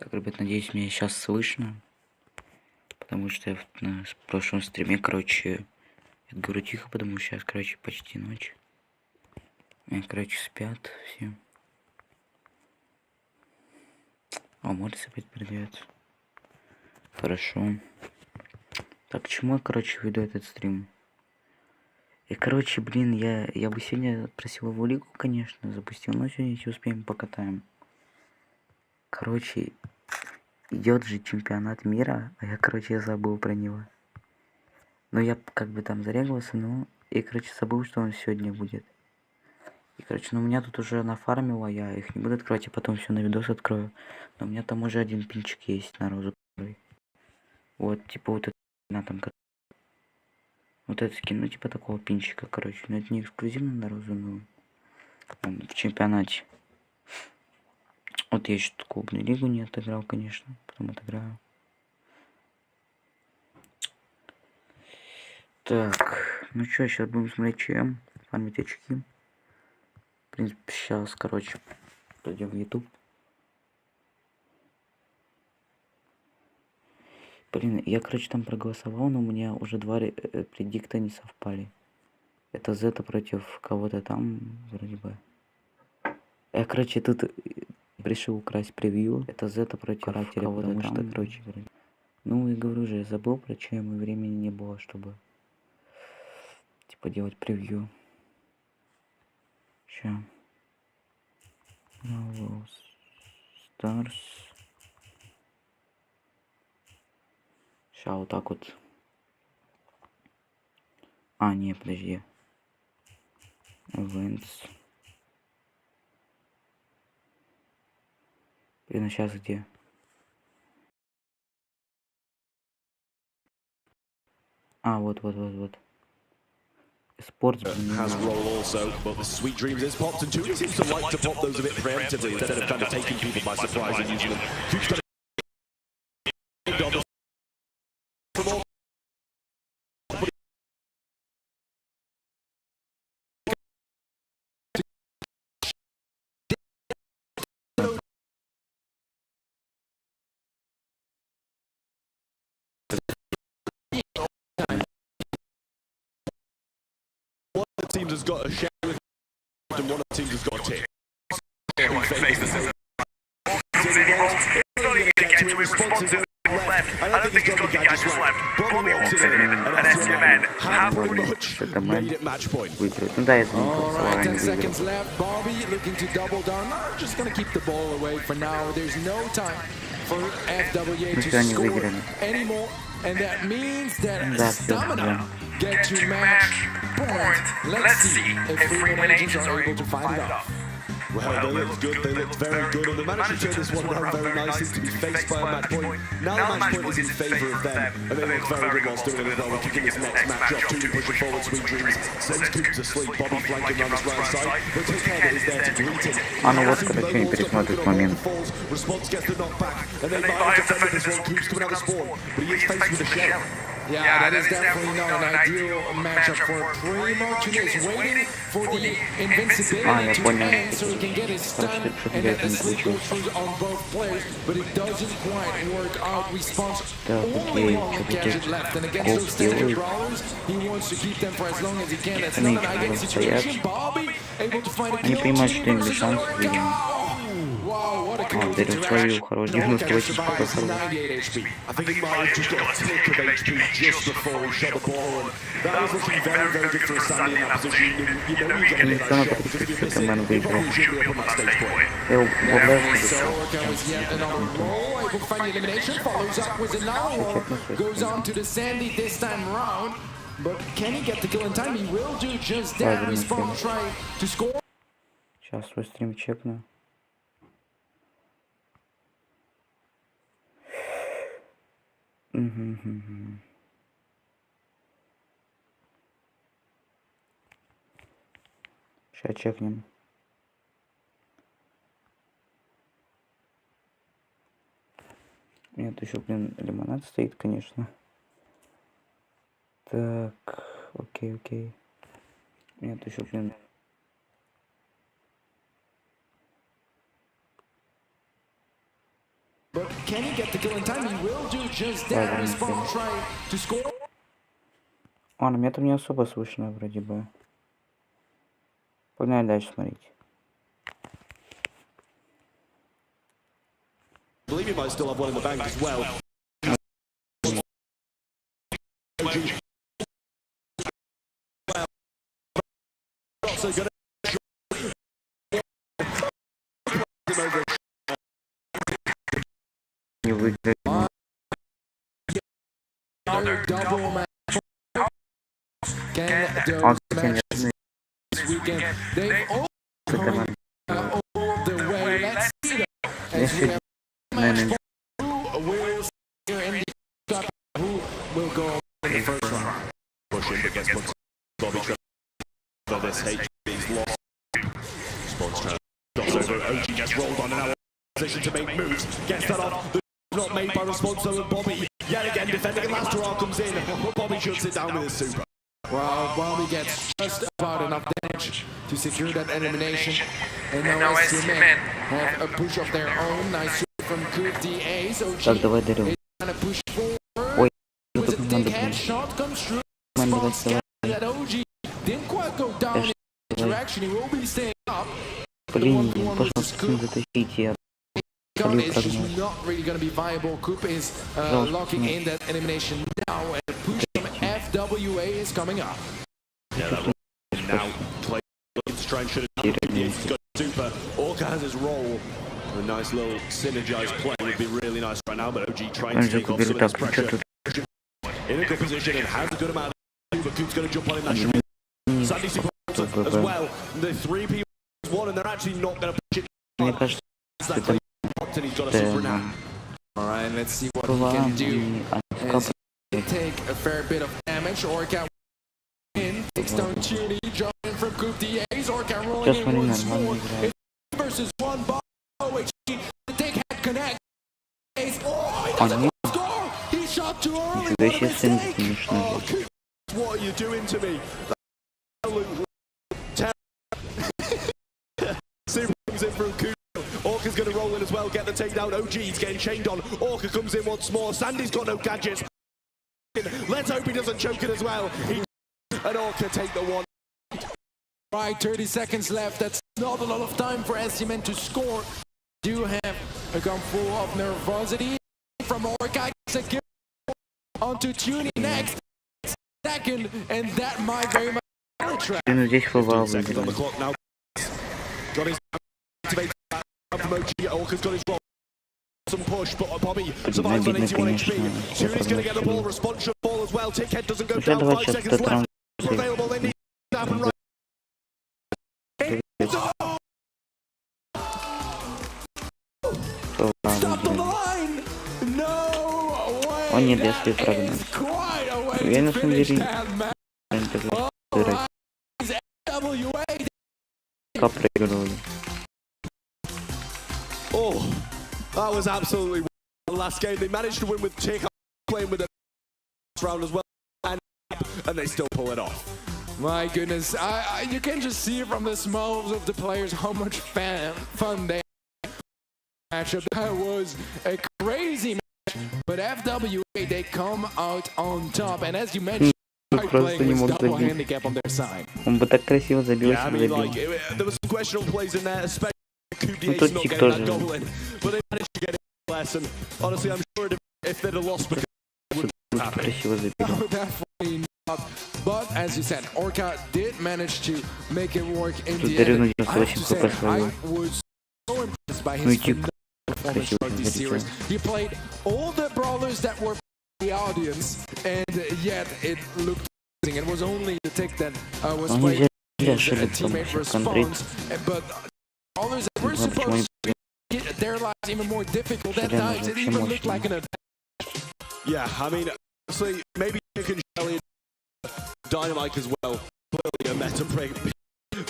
Так, ребят, надеюсь, меня сейчас слышно. Потому что я на прошлом стриме, короче, я говорю тихо, потому что сейчас, короче, почти ночь. Меня, короче, спят все. А Морис опять передается. Хорошо. Так, к чему я, короче, веду этот стрим? И, короче, блин, я бы сегодня просил его лигу, конечно, запустил, но сегодня еще успеем покатаем. Короче, идет же чемпионат мира, а я, короче, забыл про него. Но я как бы там зарегался, но... И, короче, забыл, что он сегодня будет. И, короче, ну у меня тут уже нафармило, я их не буду открывать, я потом все на видос открою. Но у меня там уже один пинчик есть на розу. Вот, типа вот это, на там, вот этот скин, ну типа такого пинчика, короче. Но это не эксклюзивно на розу, но он в чемпионате. Вот я еще клубную лигу не отыграл, конечно, потом отыграю. Так, ну что, сейчас будем смотреть ЧМ, фармить очки. В принципе, сейчас, короче, пойдем в YouTube. Блин, я, короче, там проголосовал, но у меня уже два предикта не совпали. Это Зета против кого-то там, вроде бы. Я, короче, тут решил украсть превью. Это Зета против кого-то там, короче. Ну, и говорю же, я забыл про чем, и времени не было, чтобы, типа, делать превью. Ща. Stars. Ща, вот так вот. А, не, подожди. Events. Блин, а сейчас где? А, вот. Sports has roll also, but the Sweet Dreams is popped, and Toonie seems to like to pop those a bit preemptively instead of kind of taking people by surprise and using them. One of the teams has got a share with and one of the teams has got a tick. I don't think he's got the gadgets left. Bobby walks it in, and SMN have pretty much made it match point. Alright, 10 seconds left. Bobby looking to double down. Just gonna keep the ball away for now. There's no time for FWA to score anymore. And that means that Stamina get to match point. Let's see if Freeman Agents are able to find it off. Well, they looked good, they looked very good, and they managed to turn this one around very nicely to be faced by a match point. Now the match point is in favour of them, and they look very good whilst doing it as well. We're kicking this next match up, Toonie pushing forward, Sweet Dreams, sends Coop to sleep, Bobby flanking around his right side, but take care that he's there to greet him. Response gets the knockback, and they might have defended this one, Coop's coming out of spawn, but he is faced with a shell. Yeah, that is definitely not an ideal matchup for Primo. Toonie is waiting for the invincibility to end so he can get his stun and then the sleep goes through on both players, but it doesn't quite work out. Response only one gadget left, and against those standard brawlers, he wants to keep them for as long as he can. That's not an ideal situation. Bobby able to find a kill. Toonie versus another. Wow, what a cool interaction. No catch survives 98 HP. I think he might have just got a tick of HP just before he shot the ball, and that was looking very, very good for a Sandy in that position. You know you're going to get that shot, because if you're missing, you probably should be up on that stage point. Sorka was yet another roll, able to find the elimination, follows up with another roll, goes on to the Sandy this time round, but can he get the kill in time? He will do just that. Respawn trying to score. Сейчас свой стрим чекну. Сейчас чекнем. Нет, еще, блин, лимонад стоит, конечно. Так, окей. Нет, еще, блин. can he get the kill in time? He will do just that. Respawn trying to score. Ладно, меня там не особо слышно вроде бы. Погнали дальше смотреть. I believe he might still have one in the bank as well. Не выиграть. Double match. This weekend, they've all come all the way. Let's see them. As we have match who will here in the cup, who will go in the first round. Pushing, but gets put Bobby for this HB's loss. Spawns trying to cross over. OG gets rolled on and now position to make moves. Gets that off. The not made by response and Bobby yet again defending. Last draw comes in. Bobby shuts it down with his super. Well, Bobby gets just about enough damage to secure that elimination. And now SCMN have a push of their own. Nice super from good DA. So Так, давай дарю. trying to push forward. Ой, Was тут a надо, big блин. headshot comes through. Надо Respawn давать scattered that OG. Didn't quite go down in the direction. He will be staying up. Блин, пожалуйста, не затащите. Gun is just not really going to be viable. Coop is locking in that elimination now, and the push from FWA is coming up. Yeah, that will now play looking strange. Should have he's got super. Orca has his roll. A nice little synergized play would be really nice right now, but OG trying to take off some of this pressure. In a good position and has a good amount of super. Coop's going to jump on him. That should be Sandy super as well. The three people one, and they're actually not going to push it. Мне кажется, это And he's got a super now. All right, let's see what he can do. As he take a fair bit of damage. Orca in, takes down Tuny, jumping from Coop DAs. Orca rolling in once more. It's versus one ball. OHG to take head connect. Oh, he doesn't score. He shot too early. What a mistake. Oh, Coop, what are you doing to me? Super comes in from Coop. Orca's going to roll in as well, get the takedown. OG's getting chained on. Orca comes in once more. Sandy's got no gadgets. Let's hope he doesn't choke it as well. And Orca take the one. Right, 30 seconds left. That's not a lot of time for SCMN to score. Do have a gun full of nervosity from Orca. It's a kill onto Tuny next. Second, and that might very much trap. Ну здесь флвал Seconds on the выиграл. clock now. Got his activated from OG. Orca's got his roll. Some push, but Bobby survives on 81 HP. Tuny's going to get the ball. Response should fall as well. Tickhead doesn't go down. 5 seconds left. Available. They need to happen right. Stopped on the line. No way. Он не даст That прогнать. is quite a way Я to на самом finish деле that match. сыграть. WA. Как проигрывали. Oh, that was absolutely wild. The last game. They managed to win with Tick playing with the round as well, and they still pull it off. My goodness, you can just see from the smiles of the players how much fun they had. Matchup that was a crazy match, but FWA they come out on top, and as you mentioned, playing with double handicap on their side. Он бы так красиво забил, Yeah, I если mean, бы like, забил. there was some questionable plays in there, especially Coop Ну, DH тут not Тик getting that тоже. goal in, but they managed to get it less, and honestly, I'm sure if they'd have lost, because it wouldn't happen. Красиво забил. No, definitely not. But as you said, Orca did manage to make it work in Тут the Дарю end. на I have to say, 98 I словил. was so impressed by Ну и his Тик performance красиво throughout this залетел. series. He played all the brawlers that were the audience, and yet it looked amazing. It was only the tick that was Они played взяли his ошибку, teammate сейчас контрить. response, but brawlers that were Не знаю, почему supposed они to get their lives even more difficult at Шаляна times. It вообще even looked мощная. like an attack. Yeah, I mean, honestly, maybe Nick and Shelly Dynamite as well. Clearly a meta break,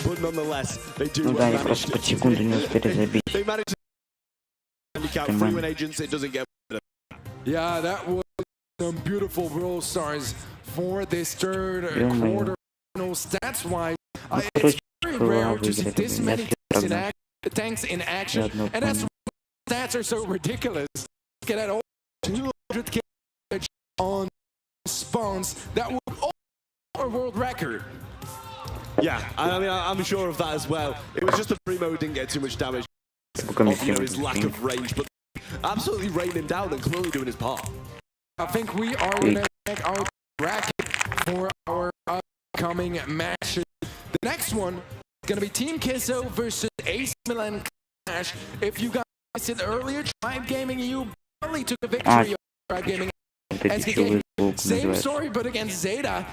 but nonetheless, they do Ну да, они manage просто to. под секунду не успели забить. They manage to handicap free win agents. It doesn't get better. Yeah, that was some beautiful brawl stars for this third Ё-моё. quarter. Stats-wise, Ну, it's короче, very флвал rare to see выиграли. this Я many слегка прогнал. tanks in action, одну and that's помню. why stats are so ridiculous. get at all 200k on spawns. That would a world record. Yeah, I mean, I'm sure of that as well. It was just the Primo who didn't get too much damage. His lack of range, but absolutely raining him down and clearly doing his part. I think we are going to check our bracket for our upcoming matches. The next one is going to be Team Kisso versus AC Milan Clash. If you guys said earlier, Tribe Gaming, you barely took a victory over Tribe Gaming. SKK, same story, but against Zeta.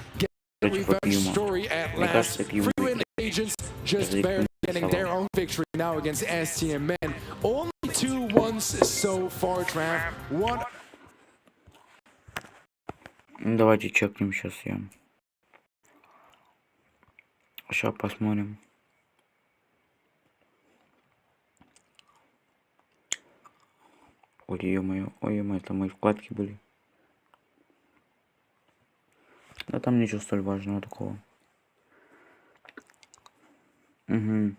Revenge story at last. Freewin Agents just barely getting their own victory now against STM Men. Only 2-1 so far, Trav. What? Давайте чекнем сейчас я. Сейчас посмотрим. Ой, ё-моё, это мои вкладки были. Да там ничего столь важного такого. Угу.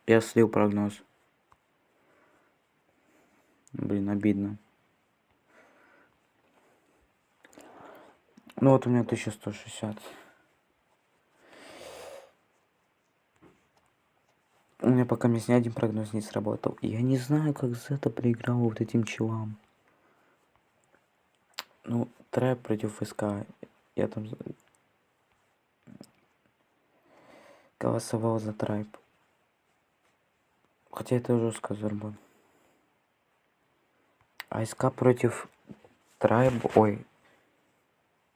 Я слил прогноз. Блин, обидно. Ну вот у меня 1160. У меня пока ни один прогноз не сработал. Я не знаю, как Зета проиграл вот этим челам. Ну, Трэп против ФСК. Я там голосовал за Трэп. Хотя это жестко зарба. А СК против Трэп. Ой.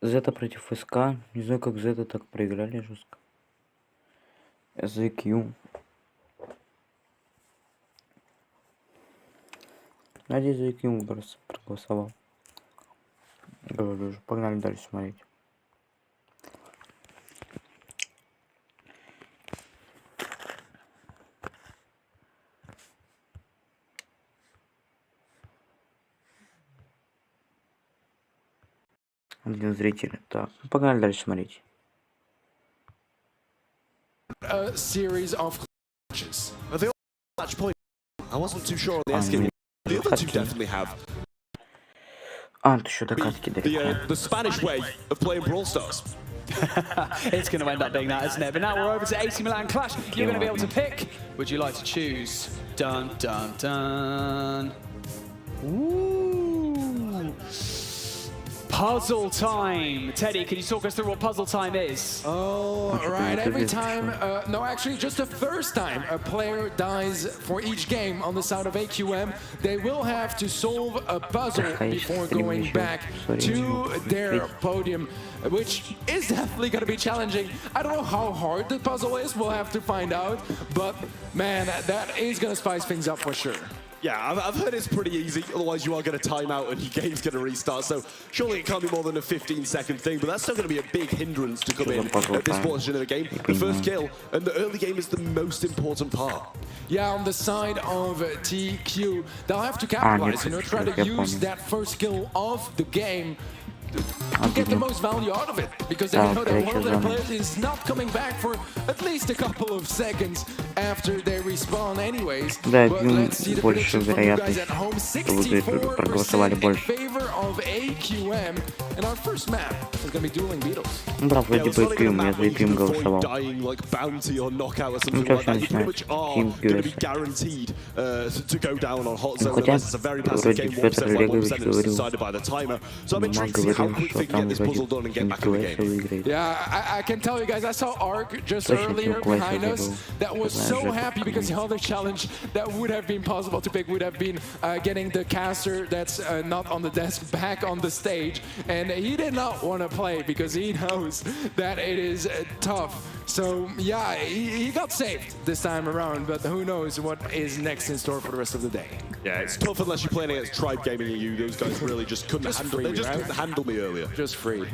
Зета против ФСК. Не знаю, как Зета так проиграли жестко. ZQ. Надеюсь, ZQ просто проголосовал. Говорю уже, погнали дальше смотреть. Один зритель. Так, погнали дальше смотреть. A series of matches. Are they all match point? I wasn't too sure on the SK. The other two definitely have. А, тут еще докатки далеко. The Spanish way of playing Brawl Stars. It's going to end up being that, isn't it? But now we're over to AC Milan Clash. You're going to be able to pick. Would you like to choose? Dun, dun, dun. Ooh. Puzzle time. Teddy, can you talk us through what puzzle time is? Oh, right. Every time, no, actually, just the first time a player dies for each game on the side of AQM, they will have to solve a puzzle before going back to their podium, which is definitely going to be challenging. I don't know how hard the puzzle is. We'll have to find out. But, man, that is going to spice things up for sure. Yeah, I've heard it's pretty easy, otherwise you are going to time out and your game's going to restart, so surely it can't be more than a 15-second thing, but that's still going to be a big hindrance to come in at this portion of the game. The first kill and the early game is the most important part. Yeah, on the side of TQ, they'll have to capitalize, try to use that first kill of the game to get the most value out of it, because they know that one of their players is not coming back for at least a couple of seconds after they respawn anyways. Да, but let's see the predictions from you guys at home. 64% in favor of AQM, and our first map is going to be dueling Beatles. Да, вроде бы Ким, я за Ким голосовал. Ну, сейчас начинается. Ким Пьюэс. Ну, хотя, вроде Петр Олегович говорил, Маг говорил, что там вроде Ким Пьюэс выиграет. Yeah, I can tell you guys, I saw Ark just earlier behind us that was so happy because the other challenge that would have been possible to pick would have been getting the caster that's not on the desk back on the stage, and he did not want to play because he knows that it is tough. So yeah, he got saved this time around, but who knows what is next in store for the rest of the day. Yeah, it's tough unless you're playing against Tribe Gaming and you. Those guys really just couldn't handle me. They just couldn't handle me earlier. Just free.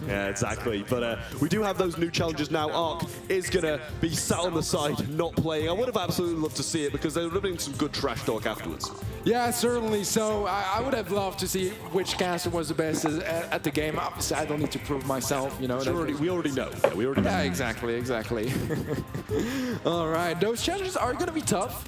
Yeah, exactly. But we do have those new challenges now. Ark is going to be sat on the side, not playing. I would have absolutely loved to see it because there would have been some good trash talk afterwards. Yeah, certainly. So I would have loved to see which caster was the best at the game. Obviously, I don't need to prove myself, we already know. Yeah, we already know. Yeah, exactly. exactly. All right, those challenges are going to be tough.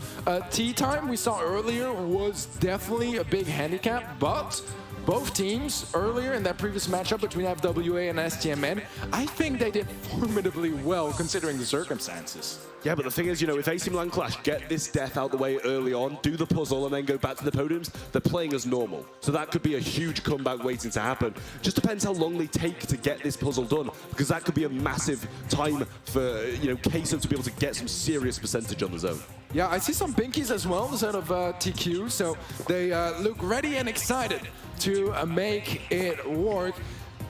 Tea time we saw earlier was definitely a big handicap, but both teams earlier in that previous matchup between FWA and STMN, I think they did formidably well considering the circumstances. Yeah, but the thing is, you know, if AC Milan Clash get this death out the way early on, do the puzzle, and then go back to the podiums, they're playing as normal. So that could be a huge comeback waiting to happen. Just depends how long they take to get this puzzle done, because that could be a massive time for, you know, Queso to be able to get some serious percentage on the zone. Yeah, I see some pinkies as well instead of TQ, so they look ready and excited to make it work.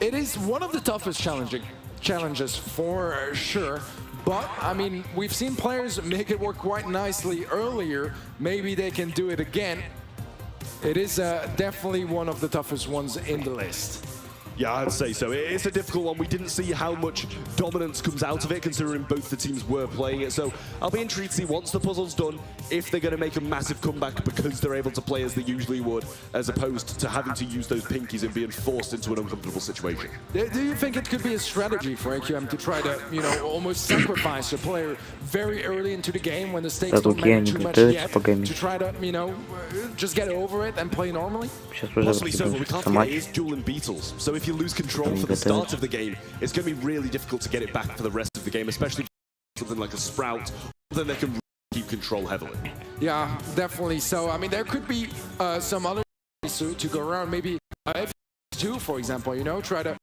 It is one of the toughest challenges for sure. But, I mean, we've seen players make it work quite nicely earlier. Maybe they can do it again. It is definitely one of the toughest ones in the list. Yeah, I'd say so. It's a difficult one. We didn't see how much dominance comes out of it, considering both the teams were playing it. So I'll be intrigued to see, once the puzzle's done, if they're going to make a massive comeback because they're able to play as they usually would, as opposed to having to use those pinkies and being forced into an uncomfortable situation. Do you think it could be a strategy for AQM to try to, you know, almost sacrifice a player very early into the game when the stakes don't matter too much yet, to try to, you know, just get over it and play normally? Possibly so, but we can't forget it is dueling Beatles. So if you lose control for the start of the game, it's going to be really difficult to get it back for the rest of the game, especially something like a Sprout, then they can keep control heavily. Yeah, definitely. So, I mean, there could be some other ways to go around. Maybe F2, for example, you know, try to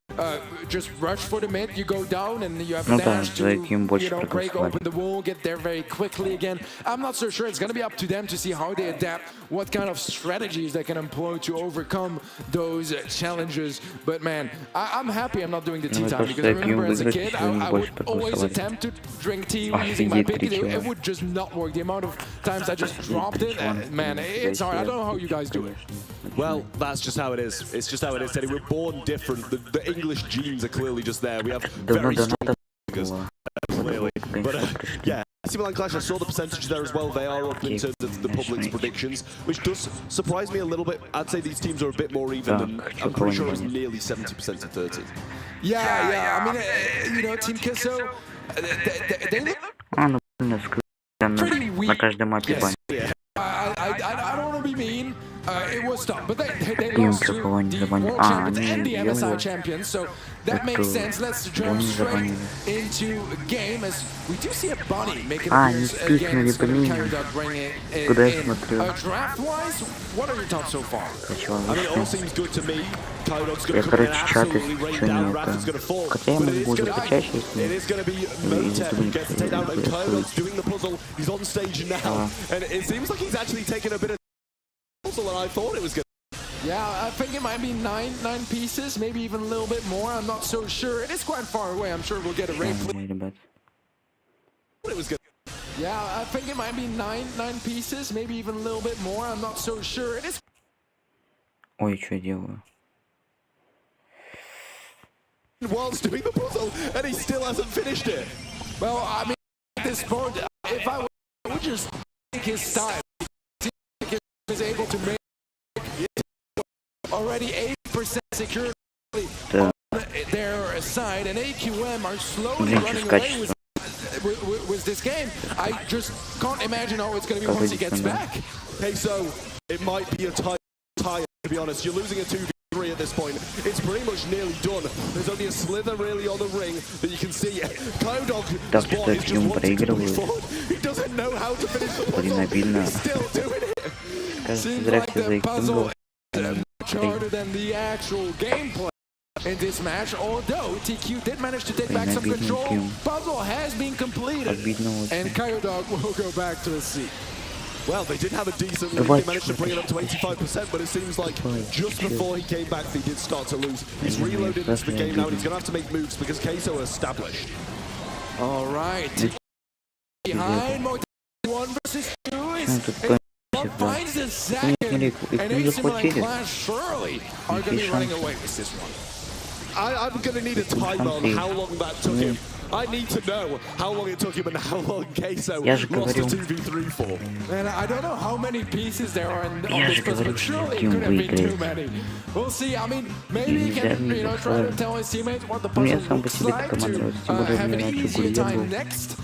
just rush for the mid, you go down and you have a dash to, you know, break open the wall, get there very quickly again. I'm not so sure. It's going to be up to them to see how they adapt, what kind of strategies they can employ to overcome those challenges. But man, I'm happy I'm not doing the tea time, because I remember as a kid, I would always attempt to drink tea using my pinky. It would just not work. The amount of times I just dropped it, man, it's hard. I don't know how you guys do it. Well, that's just how it is. It's just how it is, Teddy. We're born different. The English genes are clearly just there. We have very strong fingers, clearly. But yeah, AC Milan Clash, I saw the percentages there as well. They are up in terms of the public's predictions, which does surprise me a little bit. I'd say these teams are a bit more even, and I'm pretty sure it was nearly 70% to 30. Yeah. I mean, you know, Team Queso, they look pretty weak. Yes. I don't want to be mean. It was tough, but they lost to the World Champions and the MSI Champions, so that makes sense. Let's jump straight into a game, as we do see a bunny making an appearance again. It's going to carry that bringing it in. Draft-wise, what are your thoughts so far? I mean, it all seems good to me. Kairod's going to come in absolutely rain down. Raptor's going to fall. But it is going to be Motep who gets to take down, and Kairod's doing the puzzle. He's on stage now, and it seems like he's actually taking a bit of puzzle than I thought it was going to. Yeah, I think it might be nine pieces, maybe even a little bit more. I'm not so sure. It is quite far away. I'm sure we'll get a rain. It was good. Yeah, I think it might be nine pieces, maybe even a little bit more. I'm not so sure. It is. Ой, что делаю? Whilst doing the puzzle, and he still hasn't finished it. Well, I mean, at this point, if I would just take his time, is able to make already 80% security on their side, and AQM are slowly running away with this game. I just can't imagine how it's going to be once he gets back. Okay, so it might be a tie, to be honest. You're losing a 2v3 at this point. It's pretty much nearly done. There's only a slither really on the ring that you can see. Kyodog spot is just wanting to push forward. He doesn't know how to finish the puzzle. He's still doing it. Seems like the puzzle is much harder than the actual gameplay in this match, although TQ did manage to take back some control. Puzzle has been completed, and Kyodog will go back to the seat. Well, they did have a decent lead. They managed to bring it up to 85%, but it seems like just before he came back, they did start to lose. He's reloaded into the game now, and he's going to have to make moves because Queso are established. All right. Behind, 1 versus 2 is... finds the second, and AC Milan Clash surely are going to be running away with this one. I'm going to need a timer on how long that took him. I need to know how long it took him and how long Queso Я же lost a говорю. 2v3 for. And I don't know how many pieces there are on Я this же puzzle, говорю, but что surely it Team could have been too выиграет. many. We'll see. I mean, maybe he Нельзя can, видеть try to условия. tell his teammates what the Мне puzzle сам по looks себе like команда to нравится, тем более have мне an начал easier Гурьев time был. next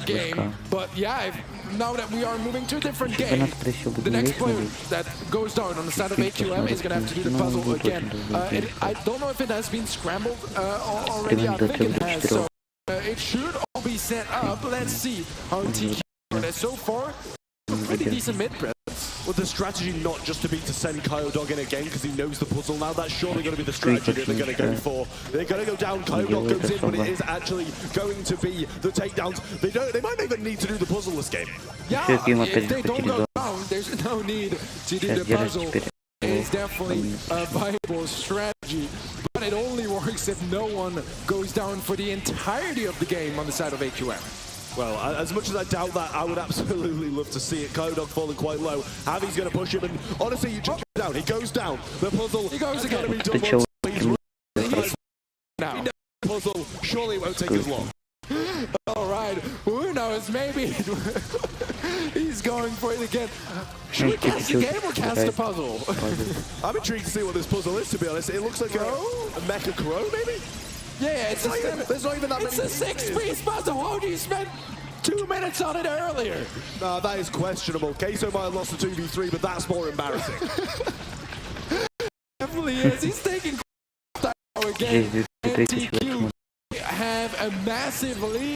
game. But yeah, now that we are moving to a different game, Чемпионат, скорее всего, будет the не next весь, player но that goes down on the side of AQM is going to have to do the Ну, puzzle будет again. очень долго. I don't know if it has been scrambled already. I Примерно до think it 3 has. до 4. So it should all be set up. Let's see how TQ does so far. Pretty decent mid press. Well, the strategy not just to be to send Kyodog in again because he knows the puzzle now. That's surely going to be the strategy that they're going to go for. They're going to go down. Kyodog goes in, but it is actually going to be the takedowns. They might even need to do the puzzle this game. Yeah, if they don't go down, there's no need to do the puzzle. It's definitely a viable strategy, but it only works if no one goes down for the entirety of the game on the side of AQM. Well, as much as I doubt that, I would absolutely love to see it. Kyodog falling quite low. Javi's going to push him, and honestly, you just go down. He goes down. The puzzle He goes is going to again. be done once. He's Now, the puzzle. Surely it won't take as long. all right, who knows? Maybe he's going for it again. Should we cast the game or cast the puzzle? I'm intrigued to see what this puzzle is, to be honest. It looks like a Mecha Crow, maybe? Yeah, it's There's not even that it's many. a 6-piece puzzle. How do you spend 2 minutes on it earlier? Nah, that is questionable. Queso might have lost a 2v3, but that's more embarrassing. Definitely is. He's taking time again. And TQ have a massive lead.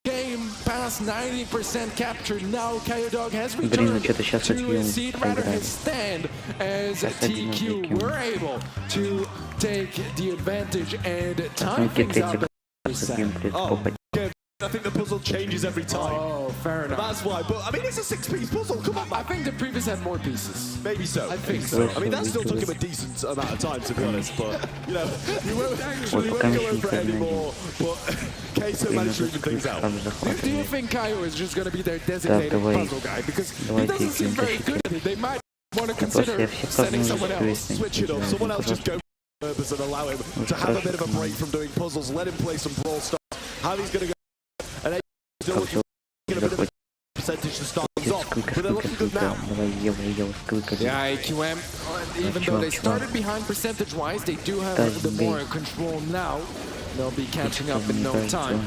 Game past 90% captured. Now Kyodog has returned to his seat, rather his stand, as TQ were able to take the advantage and time things out. Oh, okay. I think the puzzle changes every time. Oh, fair enough. That's why. But I mean, it's a 6-piece puzzle. Come on, I man. think the previous had more pieces. Maybe so. I think so. I mean, that still took him a decent amount of time, to be honest. But you know, we won't go over it anymore. But Queso managed to even things out. Do you think Kaio is just going to be their designated puzzle guy? Because he doesn't seem very good at it. They might want to consider sending someone else. Switch it up. Someone else just go purpose and allow him to have a bit of a break from doing puzzles. Let him play some Brawl Stars. Javi's going to go. And still looking a bit of a percentage to start things off. But they're looking good now. Yeah, AQM, even though they started behind percentage-wise, they do have the more control now. They'll be catching up in no time.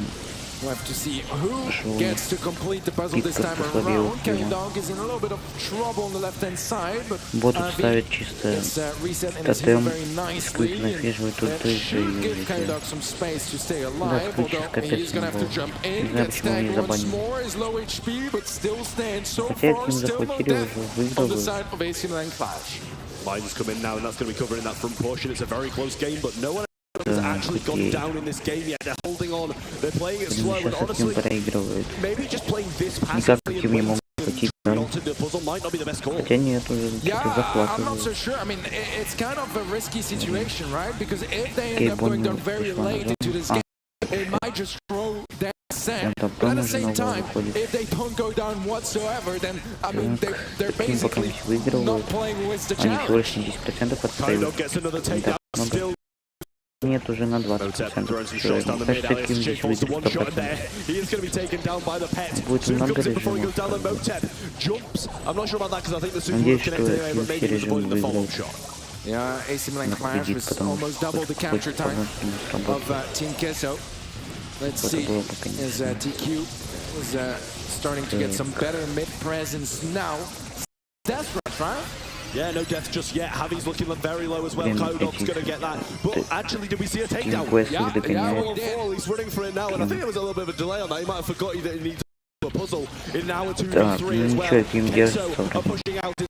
We'll have to see who gets to complete the puzzle this time around. Kyodog is in a little bit of trouble on the left-hand side, but is reset in his heel very nicely. That should give Kyodog some space to stay alive, although he's going to have to jump in, get stacked once more, is low HP, but still stands so far, still no death on the side of AC Milan Clash. Mine's come in now, and that's going to be covering that front portion. It's a very close game, but no one has actually gone down in this game yet. They're holding on, they're playing it slow, and honestly, maybe just playing this passively and waiting to the puzzle might not be the best call. Yeah, I'm not so sure. I mean, it's kind of a risky situation, right? Because if they end up going down very late into this game, it might just throw that set. But at the same time, if they don't go down whatsoever, then, I mean, they're basically not playing with the challenge. Kyodog gets another takedown, still. Нет, уже на 20%. He falls to one shot there. He is going to be taken down by the pet. Soon comes in before he goes down, and Motep jumps. I'm not sure about that because I think the super was connected anyway, but maybe he was avoiding the follow-up shot. Yeah, AC Milan Clash was almost double the capture time of Team Queso. Let's see, as TQ is starting to get some better mid-presence now. That's right? Yeah, no death just yet. Javi's looking very low as well. Kyodog's going to get that. But actually, did we see a takedown? Yeah, he's running for it now. And I think there was a little bit of a delay on that. He might have forgotten that he needs a puzzle in now a 2v3 as well. Queso are pushing out to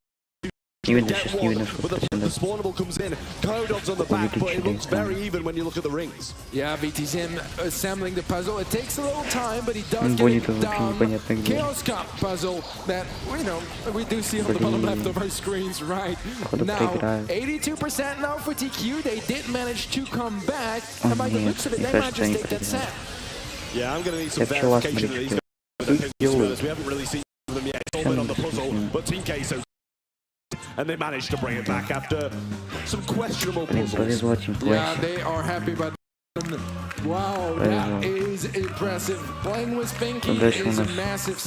get one, but the spawnable comes in. Kyodog's on the back, but it looks very even when you look at the rings. Yeah, BTZM assembling the puzzle. It takes a little time, but he does get it down. Chaos Cup puzzle that, you know, we do see on the bottom left of our screens right now. 82% now for TQ. They did manage to come back. And by the looks of it, they might just take that set. Yeah, I'm going to need some verification of these guys. We haven't really seen them yet. It's all been on the puzzle, but Team Queso. And they managed to bring it back after some questionable puzzles. Yeah, they are happy about. Wow, that is impressive. Playing with Pinky is a massive.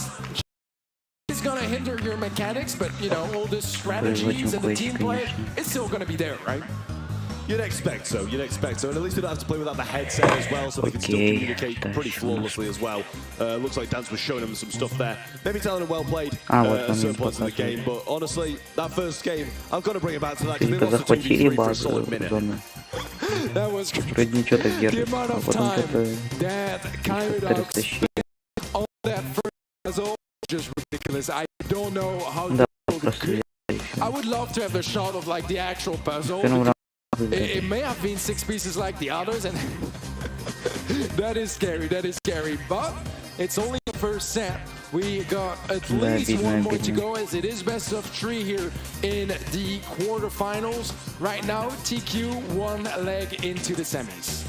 It's gonna hinder your mechanics, but you know, all the strategies and the team play, it's still gonna be there, right? You'd expect so, and at least they don't have to play without the headset as well, so they can still communicate pretty flawlessly as well. Looks like Dance was showing them some stuff there, maybe telling them well played at certain points in the game, but honestly, that first game, I've got to bring it back to that, because they lost a 2v3 for a solid minute. That was the amount of time that Kyrie on that first puzzle, just ridiculous. I don't know how I would love to have the shot of like the actual puzzle. It may have been 6 pieces like the others, and that is scary, but it's only the first set. We got at least one more to go, as it is best of 3 here in the quarterfinals. Right now, TQ 1 leg into the semis.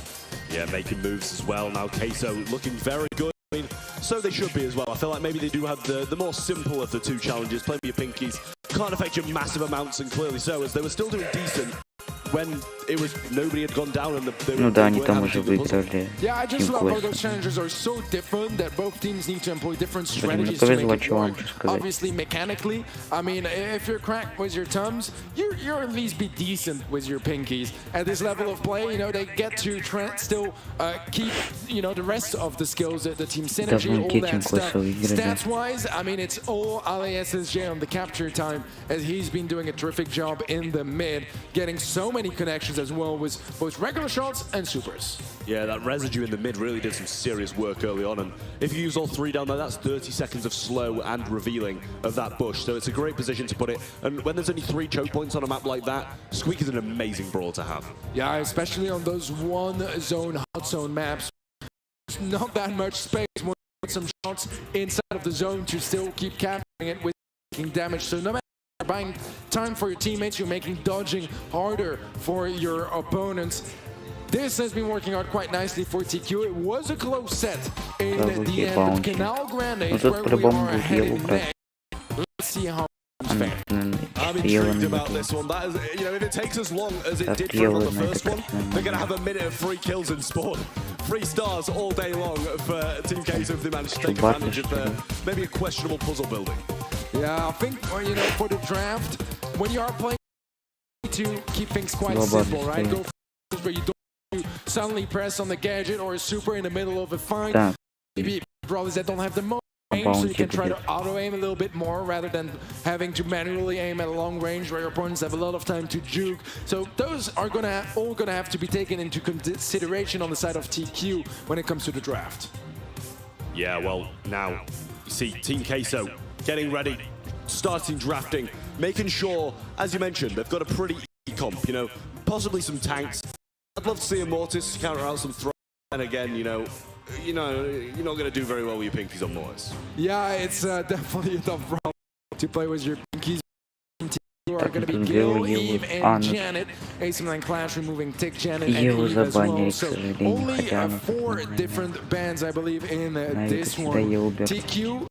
Yeah, making moves as well. Now Queso looking very good. I mean, so they should be as well. I feel like maybe they do have the more simple of the 2 challenges. Playing your pinkies can't affect you massive amounts, and clearly so, as they were still doing decent when it was nobody had gone down and Yeah, I just love how those challenges are so different that both teams need to employ different strategies to make it work. Obviously, mechanically, I mean, if you're cracked with your thumbs, you're at least be decent with your pinkies. At this level of play, you know, they get to still keep, you know, the rest of the skills, the team synergy, all that stuff. Stats-wise, I mean, it's all LASSJ on the capture time, as he's been doing a terrific job in the mid, getting so many connections as well with both regular shots and supers. Yeah, that residue in the mid really did some serious work early on, and if you use all 3 down there, that's 30 seconds of slow and revealing of that bush, so it's a great position to put it, and when there's only 3 choke points on a map like that, Squeak is an amazing brawl to have. Yeah, especially on those one-zone, hot zone maps. There's not that much space, more some shots inside of the zone to still keep capturing it with making damage, so no matter buying time for your teammates, you're making dodging harder for your opponents. This has been working out quite nicely for TQ. It was a close set in the end. Canal Grande is where we are headed next. Let's see how it's fair. I'm intrigued about this one. That is, you know, if it takes as long as it did for the first one, they're going to have a minute of 3 kills in spawn. 3 stars all day long for Team Queso if they manage to take advantage of maybe a questionable puzzle building. Yeah, I think, you know, for the draft, when you are playing, to keep things quite simple, right? Go for where you don't suddenly press on the gadget or a super in the middle of a fight. Maybe brawlers that don't have the most aim, so you can try to auto-aim a little bit more rather than having to manually aim at a long range where your opponents have a lot of time to juke. So those are all gonna have to be taken into consideration on the side of TQ when it comes to the draft. Yeah, well, now, you see Team Queso getting ready, starting drafting, making sure, as you mentioned, they've got a pretty easy comp, you know, possibly some tanks. I'd love to see a Mortis counter out some throw, and again, you know, you're not going to do very well with your pinkies on Mortis. Yeah, it's definitely a tough problem to play with your pinkies. You are going to be Gil, Eve, and Janet. AC9 Clash removing Tick, Janet, and Eve as well. So only 4 different bans, I believe, in this one. TQ.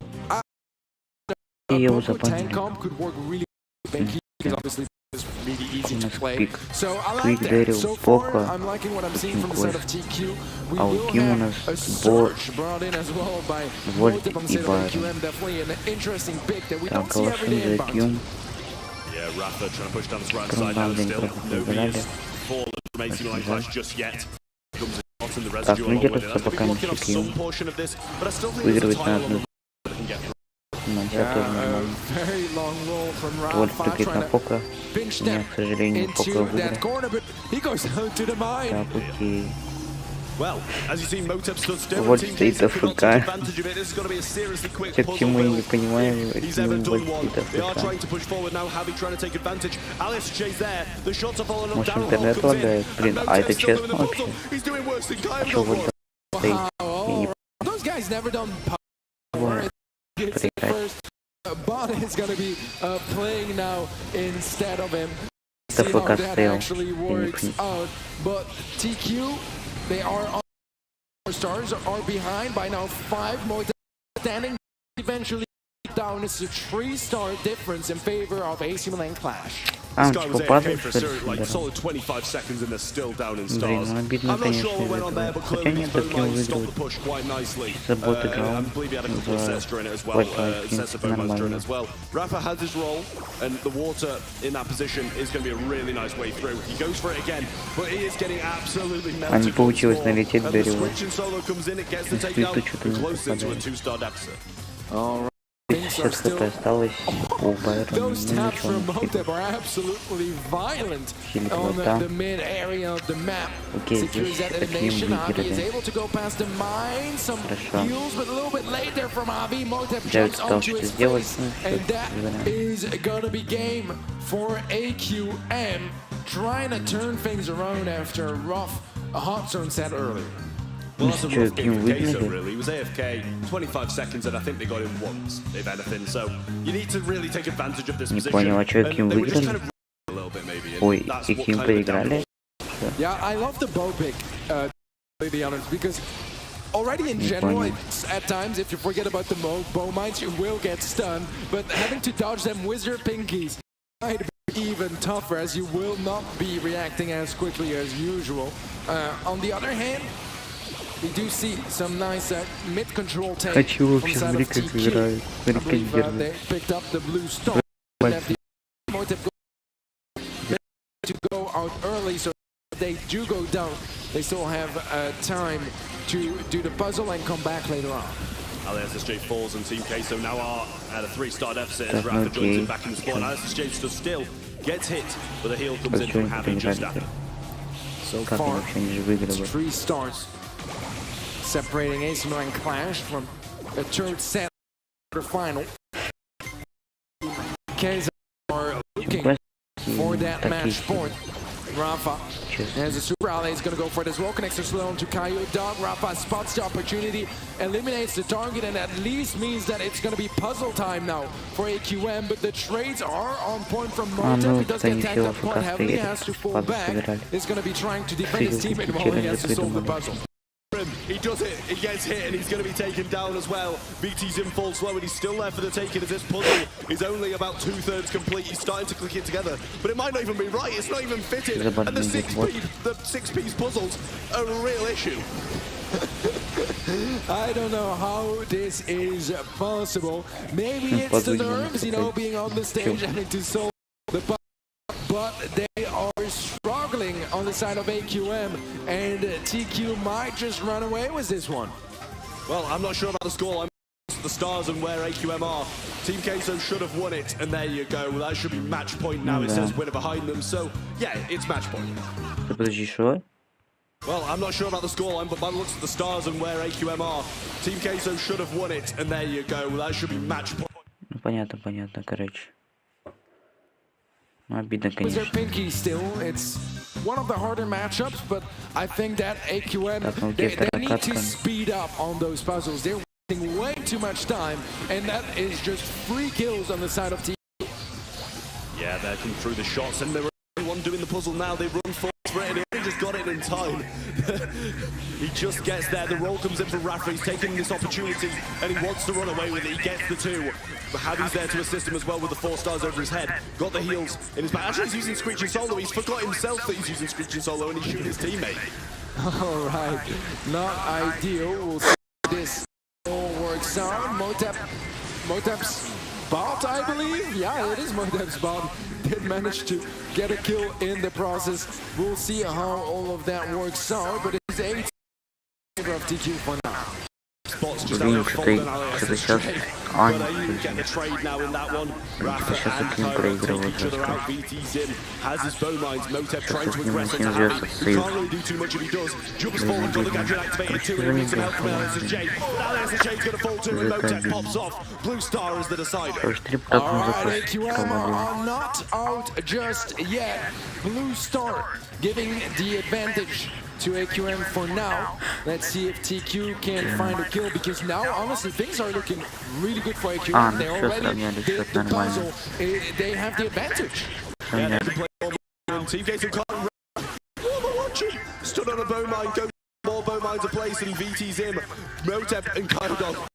Tank comp could work really well because obviously it's really easy to play. So I like that. So far, I'm liking what I'm seeing from the side of TQ. We will have a Surge brought in as well by Multip on the side of QM. Definitely an interesting pick that we don't see every day in Bounty. Yeah, Rafa trying to push down this right side now still. Nobody is fallen from AC9 Clash just yet. Comes in the residue along with it. I think we're working off some portion of this, but I still think there's a title on the that can get through. Very long roll from Rafa, trying to pinch them into that corner, but he goes out to the mine. Well, as you see, Motep stood still. Team Queso could not take advantage of it. This is going to be a seriously quick puzzle. He's ever done one. They are trying to push forward now. Javi trying to take advantage. LSJ's there. The shots are falling on Daryl. Comes in. And Motep still in the puzzle. He's doing worse than Kyle. Wow, those guys never done power. Gets it first. Bot is going to be playing now instead of him. See how that actually works out. But TQ, they are on 4 stars, are behind by now 5 more standing. Eventually down, it's a 3-star difference in favor of AC Milan Clash. This guy was AFK for like solid 25 seconds and they're still down in stars. I'm not sure what went on there, but clearly Bowmine stopped the push quite nicely. I believe he had a couple of Cestra in it as well, Cestra Bowmeister in it as well. Rafa has his roll, and the water in that position is going to be a really nice way through. He goes for it again, but he is getting absolutely melted. And the switch and solo comes in, it gets the takedown, close into a 2-star deficit. All right. Those taps from Motep are absolutely violent on the mid area of the map. Secures that elimination. Avi is able to go past the mine. Some heals, but a little bit late there from Avi. Motep jumps onto his face, and that is gonna be game for AQM. Trying to turn things around after a rough hot zone set earlier. Well, that's a rough game for Queso, really. He was AFK 25 seconds, and I think they got him once, if anything. So you need to really take advantage of this position. And they were just kind of a little bit, maybe. And that's what kind of yeah, I love the bow pick, to be honest, because already in general, it's, at times, if you forget about the bow mines, you will get stunned. But having to dodge them with your pinkies might be even tougher, as you will not be reacting as quickly as usual. On the other hand, we do see some nice mid-control take from the side of TQ. I believe they picked up the blue stone. To go out early, so if they do go down, they still have time to do the puzzle and come back later on. LSSJ falls and Team Queso now are at a 3-star deficit as Rafa joins him back in the spawn. LSSJ still gets hit, but the heal comes in from having just after. So far, it's 3 stars. Separating AC Milan Clash from the third set final. Queso are looking for that match point. Rafa has a super ally, is going to go for this roll, connects to slow to Caillou Dog. Rafa spots the opportunity, eliminates the target, and at least means that it's going to be puzzle time now for AQM. But the trades are on point from Motep. He does get tagged up quite heavily, has to fall back. He's going to be trying to defend his teammate while he has to solve the puzzle. He does it, he gets hit, and he's going to be taken down as well. VT's in full slow, and he's still there for the taking as this puzzle is only about 2/3 complete. He's starting to click it together, but it might not even be right. It's not even fitted, and the six-piece puzzles are a real issue. I don't know how this is possible. Maybe it's the nerves, you know, being on the stage having to solve the puzzle. But they are struggling on the side of AQM, and TQ might just run away with this one. Well, I'm not sure about the score. I'm the stars and where AQM are. Team Queso should have won it, and there you go. That should be match point now. It says winner behind them, so yeah, it's match point. Well, I'm not sure about the scoreline, but by the looks of the stars and where AQM are, Team Queso should have won it, and there you go. That should be match point. Понятно, короче. Обидно, конечно. Pinky still, it's one of the harder matchups, but I think that AQM, they need to speed up on those puzzles. They're wasting way too much time, and that is just 3 kills on the side of team. Yeah, they're coming through the shots, and they're the one doing the puzzle now. They run forward for it, and he only just got it in time. He just gets there. The roll comes in for Rafa. He's taking this opportunity, and he wants to run away with it. He gets the 2. But Javi's there to assist him as well with the 4 stars over his head. Got the heals in his back. Actually, he's using Screeching Solo. He's forgot himself that he's using Screeching Solo, and he's shooting his teammate. All right, not ideal. We'll see how this all works out. Motep's bot, I believe. Yeah, it is Motep's bot. Did manage to get a kill in the process. We'll see how all of that works out. But it's 8 of TQ for now. Spots just out of fold and but you get the trade now in that one. Rafa and Cairo take each other out. VT's in, has his bow mines. Motep trying to aggress into Javi. He can't really do too much if he does. Jumps forward, got the gadget activated too, and he needs some help from LSSJ. LSSJ's going to fall too, and Motep pops off. Blue Star is the decider. Alright, AQM are not out just yet. Blue Star giving the advantage to AQM for now. Let's see if TQ can find a kill, because now honestly things are looking really good for AQM. They already did the puzzle. They have the advantage. Yeah, they can play more. Team Queso can't run. Stood on a bow mine, goes more bow mines are placed, and VT's in. Motep and Kaidog.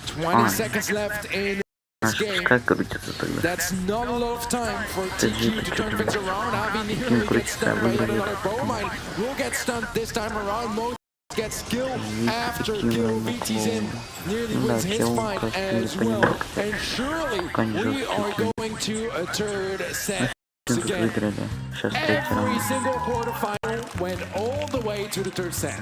20 seconds left in game. Как крутится тогда? That's not a lot of time for TQ to turn things around. Avi nearly gets stunned by yet another bowmine. Will get stunned this time around. Mo gets kill after kill. VT's in. Nearly wins his fight as well. And surely we are going to a third set. Again, every single quarterfinal went all the way to the third set.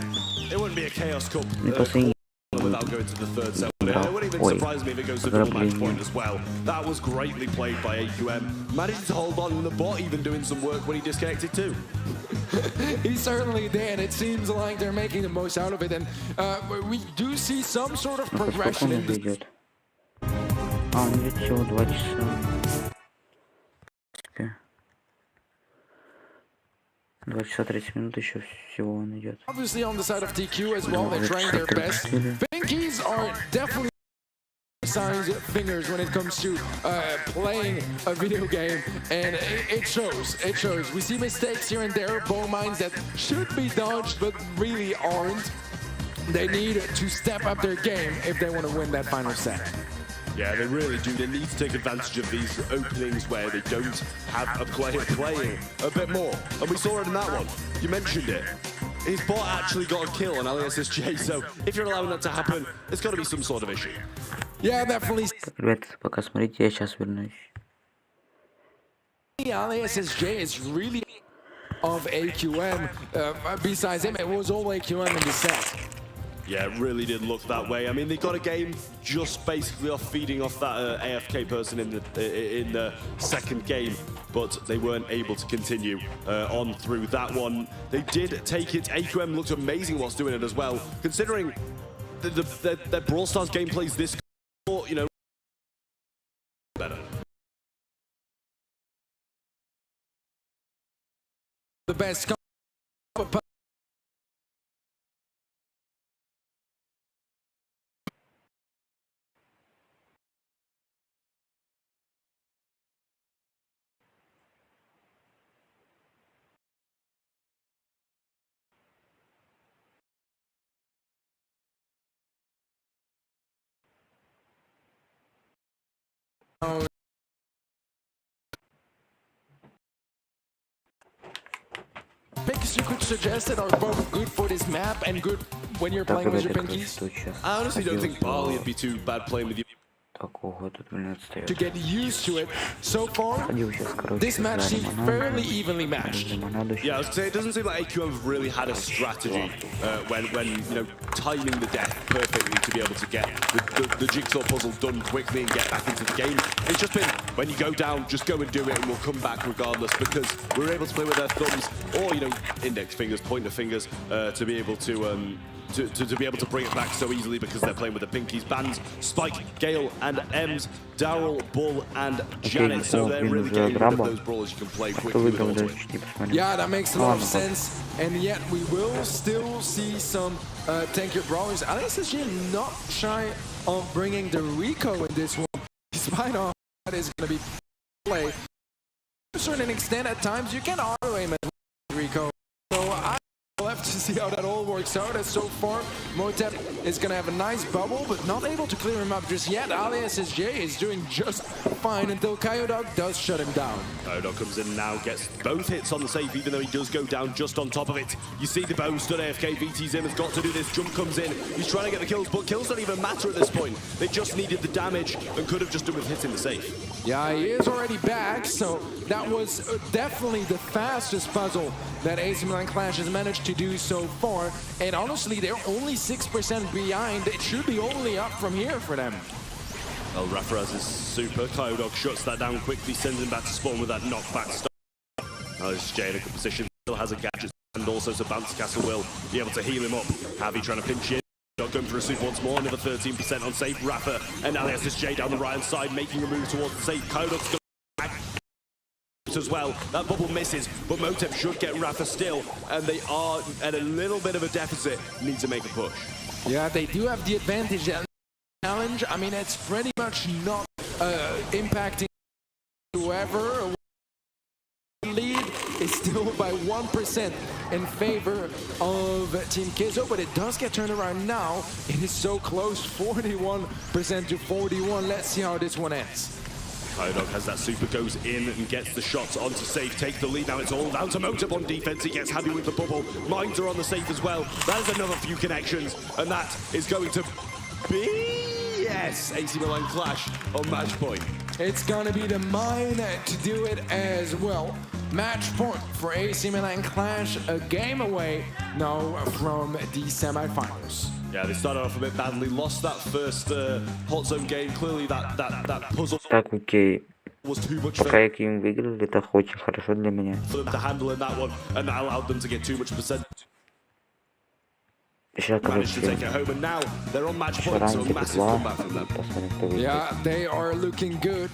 It wouldn't be a Chaos Cup without going to the third set. It wouldn't even surprise me if it goes to double match point as well. That was greatly played by AQM. Managed to hold on, and the bot even doing some work when he disconnected too. He certainly did. It seems like they're making the most out of it, and we do see some sort of progression in this. А, он идет всего 2 часа. 2 часа 30 минут еще всего он идет. Obviously on the side of TQ as well, they're trying their best. Pinkies are definitely signs fingers when it comes to playing a video game, and it shows. It shows. We see mistakes here and there, bow mines that should be dodged but really aren't. They need to step up their game if they want to win that final set. Yeah, they really do. They need to take advantage of these openings where they don't have a player playing a bit more. And we saw it in that one. You mentioned it. His bot actually got a kill on LSSJ, so if you're allowing that to happen, there's got to be some sort of issue. Yeah, definitely. Ребята, пока смотрите, я сейчас вернусь. LSSJ is really of AQM. Besides him, it was all AQM in the set. Yeah, it really did look that way. I mean, they got a game just basically off feeding off that AFK person in the second game, but they weren't able to continue on through that one. They did take it. AQM looked amazing whilst doing it as well, considering their Brawl Stars gameplays this, you know, better. The best. Picks you could suggest that are both good for this map and good when you're playing with your pinkies. I honestly don't think Barley would be too bad playing with you. To get used to it. So far, this match seems fairly evenly matched. Yeah, I was say it doesn't seem like AQM have really had a strategy when you know, timing the death perfectly to be able to get the jigsaw puzzle done quickly and get back into the game. It's just been when you go down, just go and do it, and we'll come back regardless, because we're able to play with our thumbs or, you know, index fingers, pointer fingers to be able to be able to bring it back so easily because they're playing with the pinkies. Bans, Spike, Gale, and Ems, Daryl, Bull, and Janet. So they're really getting rid of those brawlers you can play quickly with auto. Yeah, that makes a lot of sense. And yet we will still see some tankier brawlers. LSSG not shy of bringing the Rico in this one, despite all that is going to be play. To a certain extent, at times you can auto aim at Rico. So we'll have to see how that all works out. As so far, Motep is going to have a nice bubble, but not able to clear him up just yet. LSSJ is doing just fine until Kyodog does shut him down. Kyodog comes in now, gets both hits on the safe, even though he does go down just on top of it. You see the bow stood AFK, VT's in, has got to do this, jump comes in, he's trying to get the kills, but kills don't even matter at this point. They just needed the damage and could have just done with hitting the safe. Yeah, he is already back, so that was definitely the fastest puzzle that AC Milan Clash has managed to do so far. And honestly, they're only 6% behind. It should be only up from here for them. Well, Rafaraz is super. Kyodog shuts that down quickly, sends him back to spawn with that knockback start. Now this is Jay in a good position, still has a gadget, and also so Bounce Castle will be able to heal him up. Javi trying to pinch in. Going for a sweep once more, another 13% on safe. Rafa and LSSJ down the right-hand side, making a move towards the safe. Kyodog's going back as well. That bubble misses, but Motep should get Rafa still, and they are at a little bit of a deficit. Need to make a push. Yeah, they do have the advantage and challenge. I mean, it's pretty much not impacting whoever lead. is still by 1% in favor of Team Kizo, but it does get turned around now. It is so close, 41% to 41. Let's see how this one ends. Dog has that super, goes in and gets the shots onto safe, take the lead. Now it's all down to Motive on defense. He gets happy with the bubble. Mines are on the safe as well. That is another few connections, and that is going to be, yes, AC Milan clash on match point. It's gonna be the mine to do it as well. Match point for AC Milan clash, a game away now from the semifinals. Yeah, they started off a bit badly, lost that first hot zone game. Clearly that puzzle Так, окей. was too much for Пока я им выиграли, это очень хорошо для меня. them to handle in that one, and that allowed them to get too much percent. Сейчас, Managed to короче, take it home, and now they're on match point, so a раньше massive два. comeback from them. Посмотрим, кто выиграет. Yeah, they are looking good.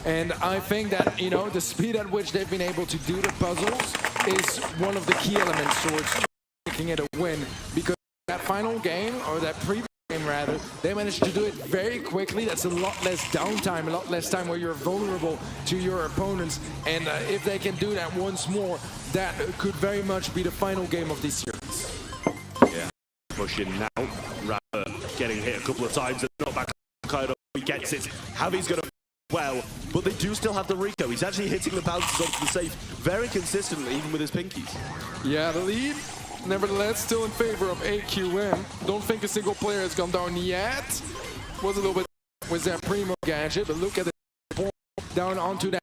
And I think that, you know, the speed at which they've been able to do the puzzles is one of the key elements towards making it a win. Because that final game, or that previous game rather, they managed to do it very quickly. That's a lot less downtime, a lot less time where you're vulnerable to your opponents. And if they can do that once more, that could very much be the final game of this series. Yeah, pushing now, rather getting hit a couple of times and not back. Kaido, he gets it. Javi's gonna well, but they do still have the Rico. He's actually hitting the bounces onto the safe very consistently, even with his pinkies. Yeah, the lead, nevertheless, still in favor of AQM. Don't think a single player has gone down yet. Was a little bit with that Primo gadget, but look at the ball down onto that.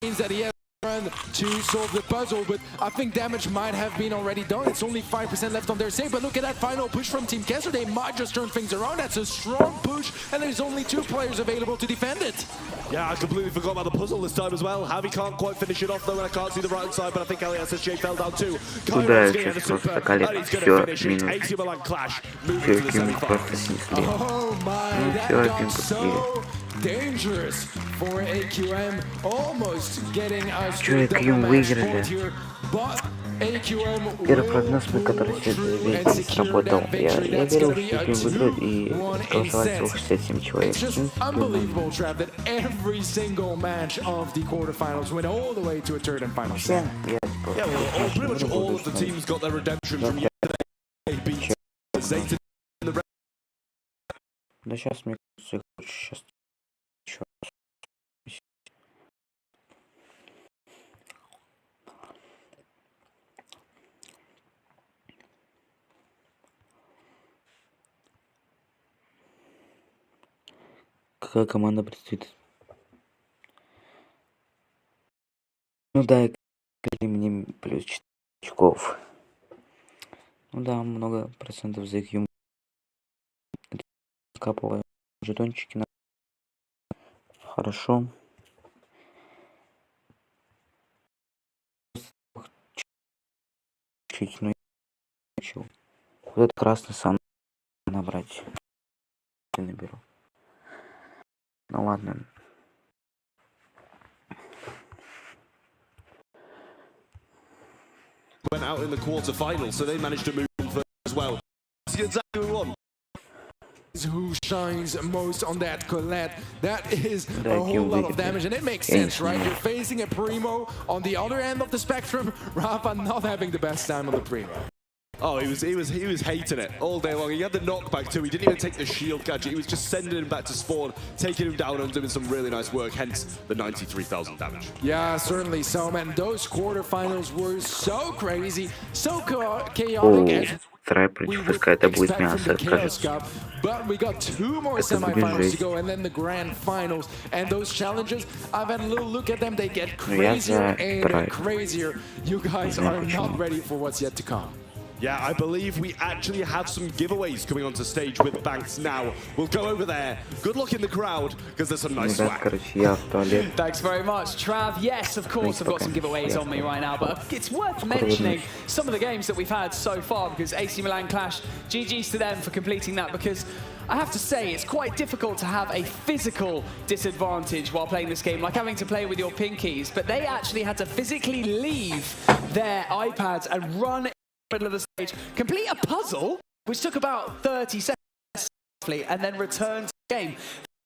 Means that he has run to solve the puzzle, but I think damage might have been already done. It's only 5% left on their save, but look at that final push from Team Kessler. They might just turn things around. That's a strong push, and there's only 2 players available to defend it. Yeah, I completely forgot about the puzzle this time as well. Javi can't quite finish it off though, and I can't see the right side, but I think Elias SJ fell down too. Kairo's getting the super, and he's going to finish it. AC Milan clash, moving to the semi-finals. Oh my, that got so dangerous for AQM, almost getting us to the double match point here, but AQM Первый will прогноз, который pull сегодня through and весь secure сработал. that Я victory. That's верил, gonna be что a Team выиграет, и 2-1 голосовать set. 67 человек. It's just unbelievable, Trav, that every single match of the quarterfinals went all the way to a third and final set. Yeah, well, pretty much all of the teams got their redemption from yesterday. They beat Zayton in the Да сейчас, мне кажется, сейчас еще. Какая команда предстоит? Ну да, и мне плюс 4 очков. Ну да, много процентов за их капываю жетончики на. Хорошо. Чуть, ну я вот этот красный сам набрать. Наберу. Ну ладно. went out in the quarterfinals, so they managed to move on first as well. That's exactly what we want. Who shines most on that Colette? That is a whole lot of damage, and it makes sense, right? You're facing a Primo on the other end of the spectrum. Rafa not having the best time on the Primo. Oh, he was hating it all day long. He had the knockback too. He didn't even take the shield gadget. He was just sending him back to spawn, taking him down and doing some really nice work. Hence the 93,000 damage. Yeah, certainly so, man. Those quarterfinals were so crazy, so chaotic. Это будет мясо, кажется. But we got 2 more semifinals to go, and then the grand finals. And those challenges, I've had a little look at them. They get crazier and crazier. You guys are not ready for what's yet to come. Yeah, I believe we actually have some giveaways coming onto stage with Banks now. We'll go over there. Good luck in the crowd, because there's some nice swag. Thanks very much, Trav. Yes, of course, I've got some giveaways on me right now, but it's worth mentioning some of the games that we've had so far, because AC Milan Clash, GG's to them for completing that, because I have to say, it's quite difficult to have a physical disadvantage while playing this game, like having to play with your pinkies, but they actually had to physically leave their iPads and run in the middle of the stage, complete a puzzle, which took about 30 seconds, and then return to the game.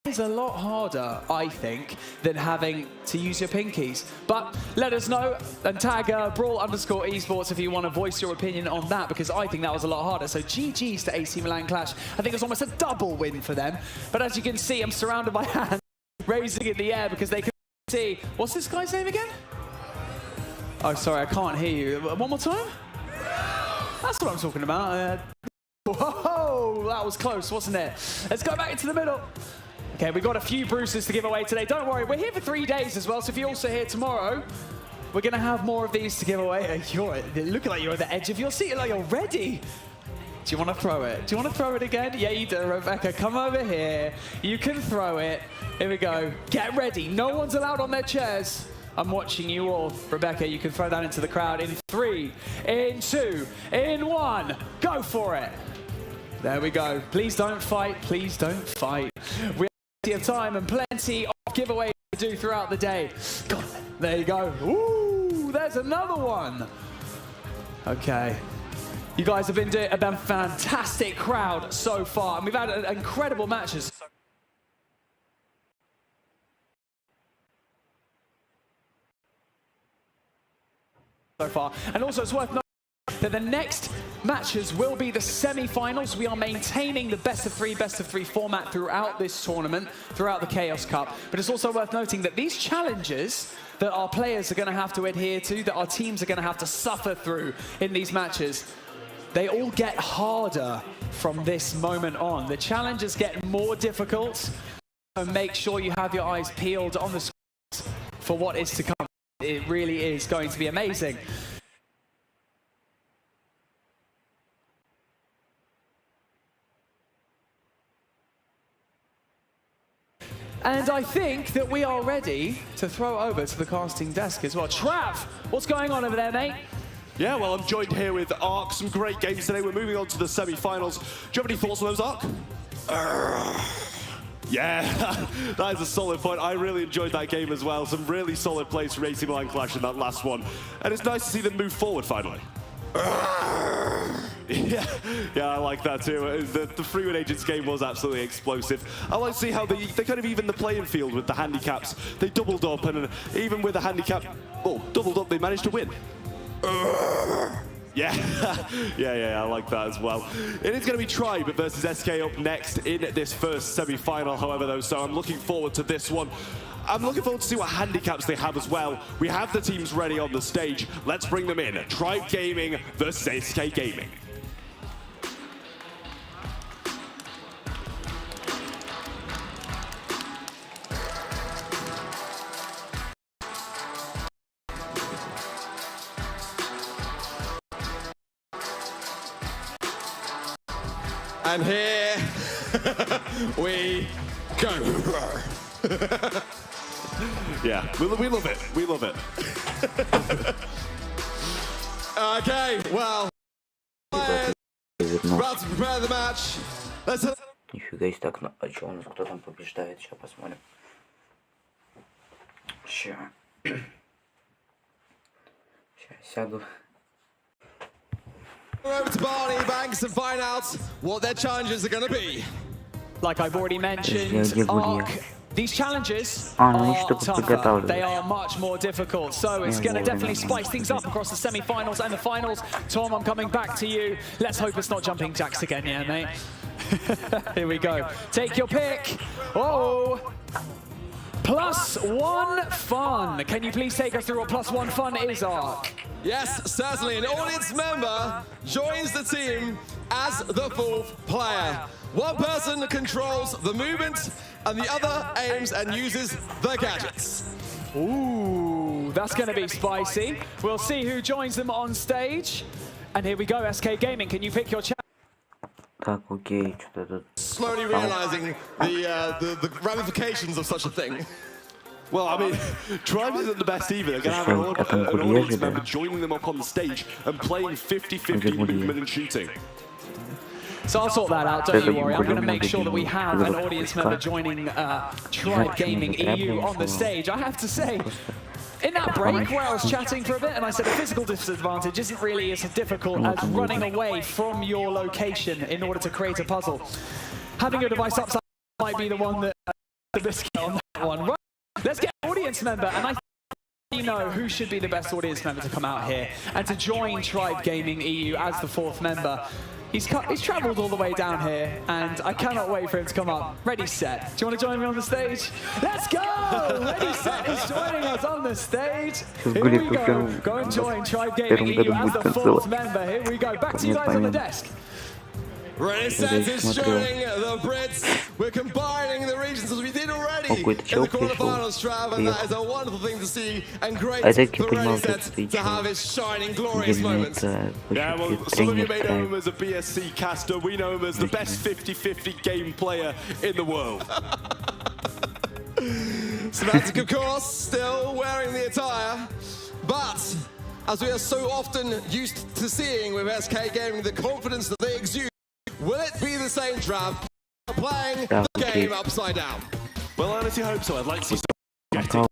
is a lot harder, I think, than having to use your pinkies. But let us know and tag brawl_esports if you want to voice your opinion on that, because I think that was a lot harder. So GG's to AC Milan Clash. I think it's almost a double win for them. But as you can see, I'm surrounded by hands raising in the air because they can see. What's this guy's name again? Oh, sorry, I can't hear you. One more time? That's what I'm talking about. Whoa, that was close, wasn't it? Let's go back into the middle. Okay, we've got a few Bruces to give away today. Don't worry, we're here for 3 days as well, so if you're also here tomorrow, we're going to have more of these to give away. You're looking like you're at the edge of your seat, like you're ready. Do you want to throw it? Do you want to throw it again? Yeah, you do, Rebecca. Come over here. You can throw it. Here we go. Get ready. No one's allowed on their chairs. I'm watching you all. Rebecca, you can throw that into the crowd in 3, in 2, in 1. Go for it. There we go. Please don't fight. Please don't fight. We have plenty of time and plenty of giveaways to do throughout the day. God, there you go. Ooh, there's another one. Okay. You guys have been a fantastic crowd so far, and we've had incredible matches. So far. And also it's worth noting that the next matches will be the semi-finals. We are maintaining the best of three format throughout this tournament, throughout the Chaos Cup. But it's also worth noting that these challenges that our players are going to have to adhere to, that our teams are going to have to suffer through in these matches, they all get harder from this moment on. The challenges get more difficult, so make sure you have your eyes peeled on the screens for what is to come. It really is going to be amazing. And I think that we are ready to throw over to the casting desk as well. Trav, what's going on over there, mate? Yeah, well, I'm joined here with Ark. Some great games today. We're moving on to the semi-finals. Do you have any thoughts on those, Ark? Yeah, that is a solid point. I really enjoyed that game as well. Some really solid plays from AC Milan Clash in that last one. And it's nice to see them move forward finally. Yeah, I like that too. The 3-win Agents game was absolutely explosive. I like to see how they kind of even the playing field with the handicaps. They doubled up, and even with the handicap, doubled up, they managed to win. Yeah, I like that as well. It is going to be Tribe versus SK up next in this first semi-final, however, though, so I'm looking forward to this one. I'm looking forward to see what handicaps they have as well. We have the teams ready on the stage. Let's bring them in. Tribe Gaming versus SK Gaming. And here we go. Yeah, we love it. We love it. Okay, well, about to prepare the match. Let's. Нифига себе, так, а что у нас, кто там побеждает? Сейчас посмотрим. Сейчас сяду. Over to Barney Banks and find out what their challenges are going to be. Like I've already mentioned, Ark, these challenges are tougher. They are much more difficult. So it's going to definitely spice things up across the semi-finals and the finals. Tom, I'm coming back to you. Let's hope it's not jumping jacks again, yeah, mate? Here we go. Take your pick. Oh! +1 fun. Can you please take us through what +1 fun is, Ark? Yes, certainly. An audience member joins the team as the 4th player. One person controls the movement and the other aims and uses the gadgets. Ooh, that's going to be spicy. We'll see who joins them on stage. And here we go, SK Gaming. Can you pick your chat? Так, окей, что-то тут. Slowly realizing the ramifications of such a thing. Well, I mean, Tribe isn't the best either. They're going to have an audience member joining them up on the stage and playing 50-50 movement and shooting. So I'll sort that out, don't you worry. I'm going to make sure that we have an audience member joining Tribe Gaming EU on the stage. I have to say, in that break where I was chatting for a bit and I said a physical disadvantage isn't really as difficult as running away from your location in order to create a puzzle. Having your device upside might be the one that the biscuit on that one. Right, let's get an audience member, and I think you know who should be the best audience member to come out here and to join Tribe Gaming EU as the 4th member. He's travelled all the way down here, and I cannot wait for him to come up. Ready, set. Do you want to join me on the stage? Let's go! Ready, set is joining us on the stage. Here we go. Go and join Tribe Gaming EU as the 4th member. Here we go. Back to you guys on the desk. Ready, set is joining the Brits. We're combining the regions as we did already in the quarterfinals, Trav, and that is a wonderful thing to see and great for Ready Set to have his shining, glorious moment. Yeah, well, some of you may know him as a BSC caster. We know him as the best 50-50 game player in the world. Semantic, of course, still wearing the attire, but as we are so often used to seeing with SK Gaming, the confidence that they exude, will it be the same, Trav? Playing the game upside down. Well, I honestly hope so. I'd like to see some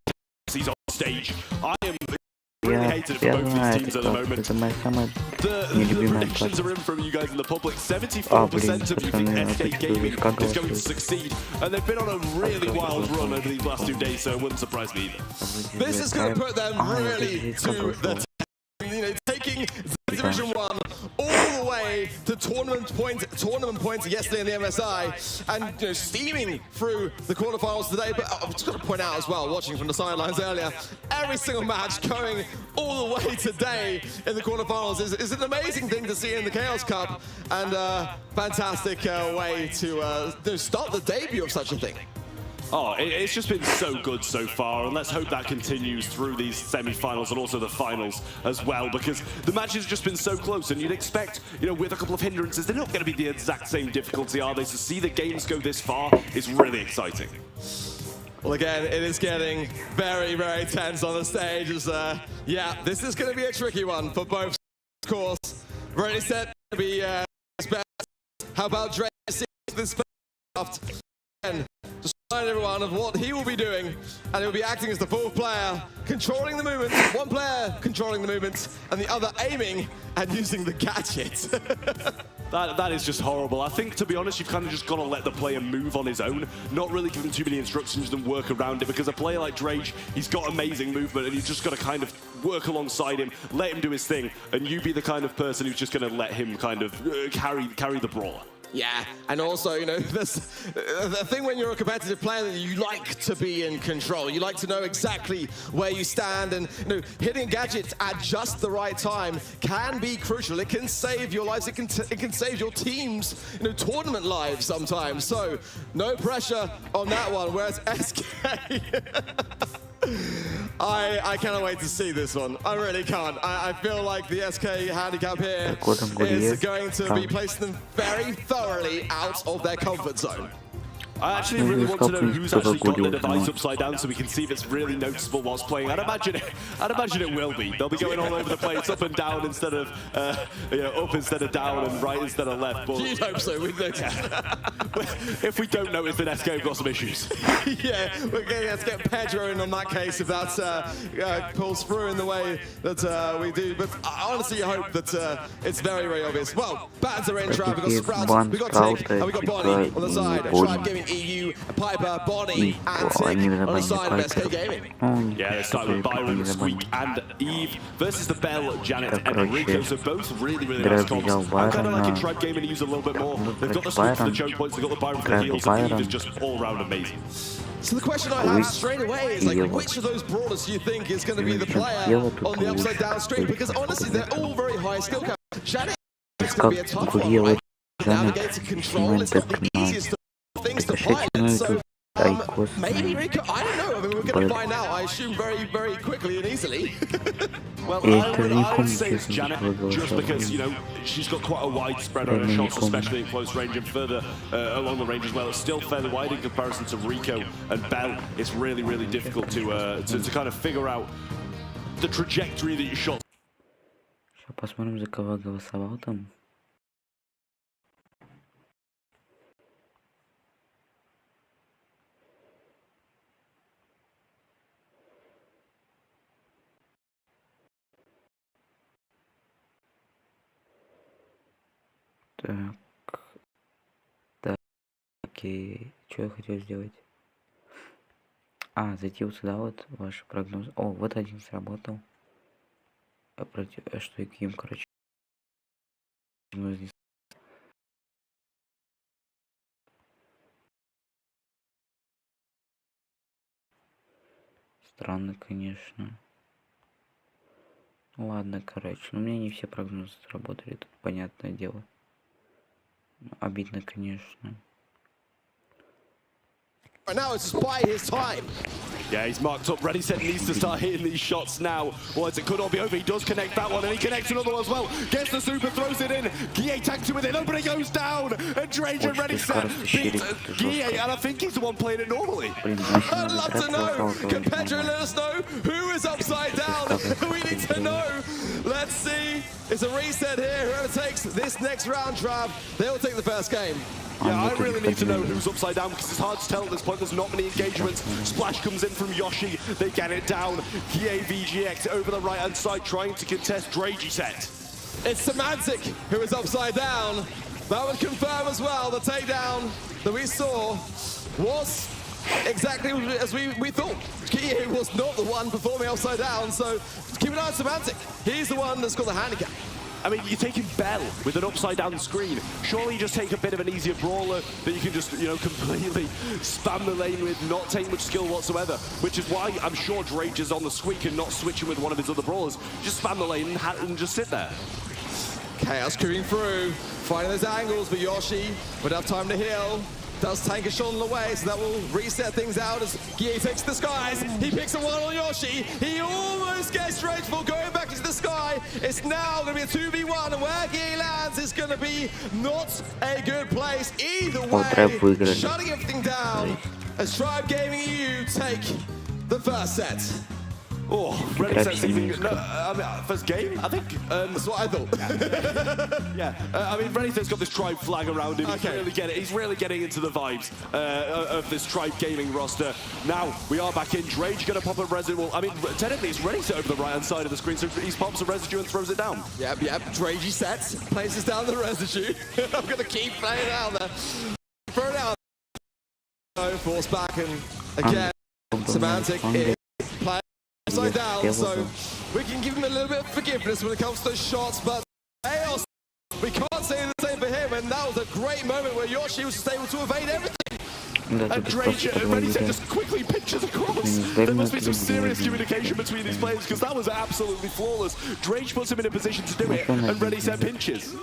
he's on stage. I am really hated for both these teams at the moment. The predictions are in from you guys in the public. 74% of you think SK Gaming is going to succeed, and they've been on a really wild run over these last 2 days, so it wouldn't surprise me either. This is going to put them really to the test. You know, taking Division 1 all the way to tournament points yesterday in the MSI, and you know, steaming through the quarterfinals today. But I've just got to point out as well, watching from the sidelines earlier, every single match going all the way today in the quarterfinals is an amazing thing to see in the Chaos Cup, and fantastic way to start the debut of such a thing. Oh, it's just been so good so far, and let's hope that continues through these semi-finals and also the finals as well, because the matches have just been so close, and you'd expect, you know, with a couple of hindrances, they're not going to be the exact same difficulty, are they? So see the games go this far is really exciting. Well, again, it is getting very, very tense on the stage. As, yeah, this is going to be a tricky one for both, of course. Ready, set to be how about Dre this again? Just remind everyone of what he will be doing, and he'll be acting as the 4th player, controlling the movement, one player controlling the movement, and the other aiming and using the gadget. That is just horrible. I think, to be honest, you've kind of just got to let the player move on his own, not really give him too many instructions and work around it, because a player like Drage, he's got amazing movement, and you've just got to kind of work alongside him, let him do his thing, and you be the kind of person who's just going to let him kind of carry the brawler. Yeah, and also, you know, the thing when you're a competitive player, that you like to be in control. You like to know exactly where you stand, and you know, hitting gadgets at just the right time can be crucial. It can save your lives. It can save your team's, you know, tournament lives sometimes. So no pressure on that one. Whereas SK. I cannot wait to see this one. I really can't. I feel like the SK handicap here is going to be placing them very thoroughly out of their comfort zone. I actually really want to know who's actually got the device upside down so we can see if it's really noticeable whilst playing. I'd imagine it will be. They'll be going all over the place, up and down instead of, you know, up instead of down and right instead of left. But you'd hope so, we'd notice. If we don't notice, then SK have got some issues. Yeah, we're going to have to get Pedro in on that case if that pulls through in the way that we do. But I honestly hope that it's very, very obvious. Well, Bans are in, Trav. We've got Sprout, we've got Tick, and we've got Bonnie on the side. Tribe Gaming EU, Piper, Bonnie, and Tick on the side of SK Gaming. Yeah, they start with Byron, Squeak, and Eve versus the Bell, Janet, and Rico. So both really, really nice comps. I'm kind of liking Tribe Gaming to use a little bit more. They've got the Squeak for the choke points, they've got the Byron for the heals, and Eve is just all-round amazing. So the question I have straight away is, like, which of those brawlers do you think is going to be the player on the upside down stream? Because honestly, they're all very high skill cap. Janet is going to be a tough one, right? Navigate and control, it's not the easiest things to pilot, so maybe Rico, I don't know, I mean, we're going to find out, I assume, very, very quickly and easily. Well, I would say it's Janet, just because, you know, she's got quite a wide spread on her shots, especially in close range and further along the range as well. It's still fairly wide in comparison to Rico and Bell. It's really, really difficult to kind of figure out the trajectory that your shot. Сейчас посмотрим, за кого голосовал там. Так, и что я хотел сделать? А, зайти вот сюда вот, ваши прогнозы. О, вот один сработал. А против, что и каким, короче. Странно, конечно. Ладно, короче. Но у меня не все прогнозы сработали, тут понятное дело. Обидно, конечно. Right now it's just by his time. Yeah, he's marked up, ready, set, needs to start hitting these shots now. Otherwise it could all be over. He does connect that one, and he connects another one as well. Gets the super, throws it in. Guille tags him with it, but it goes down. And Drage and ready, set, beats Guille, and I think he's the one playing it normally. I'd love to know. Can Pedro let us know who is upside down? We need to know. Let's see. It's a reset here. Whoever takes this next round, Trav, they'll take the first game. Yeah, I really need to know who's upside down because it's hard to tell at this point. There's not many engagements. Splash comes in from Yoshi. They get it down. Guille VGX over the right-hand side trying to contest Dragey set. It's Semantic who is upside down. That would confirm as well the takedown that we saw was exactly as we thought. Guille was not the one performing upside down, so keep an eye on Semantic. He's the one that's got the handicap. I mean, you're taking Bell with an upside-down screen. Surely you just take a bit of an easier brawler that you can just, you know, completely spam the lane with, not take much skill whatsoever, which is why I'm sure Drage is on the squeak and not switching with one of his other brawlers. Just spam the lane and just sit there. Chaos creeping through, finding those angles, but Yoshi would have time to heal. Does tank a shot on the way, so that will reset things out as Guille takes the skies. He picks a one on Yoshi. He almost gets Rageful going back into the sky. It's now going to be a 2v1, and where Guille lands is going to be not a good place. Either way, shutting everything down as Tribe Gaming EU take the first set. Oh, ready set's even I mean, first game, I think. That's what I thought. Yeah, I mean, ready set's got this Tribe flag around him. He's really getting into the vibes of this Tribe Gaming roster. Now we are back in. Drage gonna pop a residue. Well, I mean, technically it's ready set over the right hand side of the screen, so he pops a residue and throws it down. Yep. Dragey sets, places down the residue. I'm gonna keep playing it out there. Throw it out. Force back and again, Semantic is playing upside down, so we can give him a little bit of forgiveness when it comes to those shots, but Chaos, we can't say the same for him, and that was a great moment where Yoshi was just able to evade everything. And Drage and ready set just quickly pinches across. There must be some serious communication between these players because that was absolutely flawless. Drage puts him in a position to do it, and ready set pinches.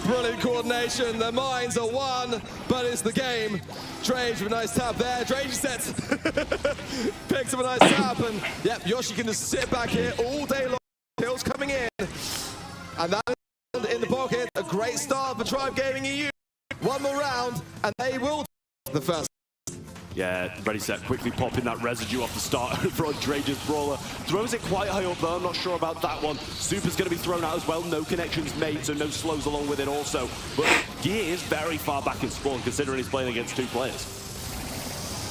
Brilliant coordination, their minds are one, but it's the game. Drage with a nice tap there. Drage sets, picks up a nice tap, and yep, Yoshi can just sit back here all day long. Kills coming in, and that is in the pocket. A great start for Tribe Gaming EU. One more round, and they will take the first. Yeah, ready set, quickly popping that residue off the start over on Drage's brawler. Throws it quite high up though, I'm not sure about that one. Super's going to be thrown out as well, no connections made, so no slows along with it also. But Guille is very far back in spawn considering he's playing against two players.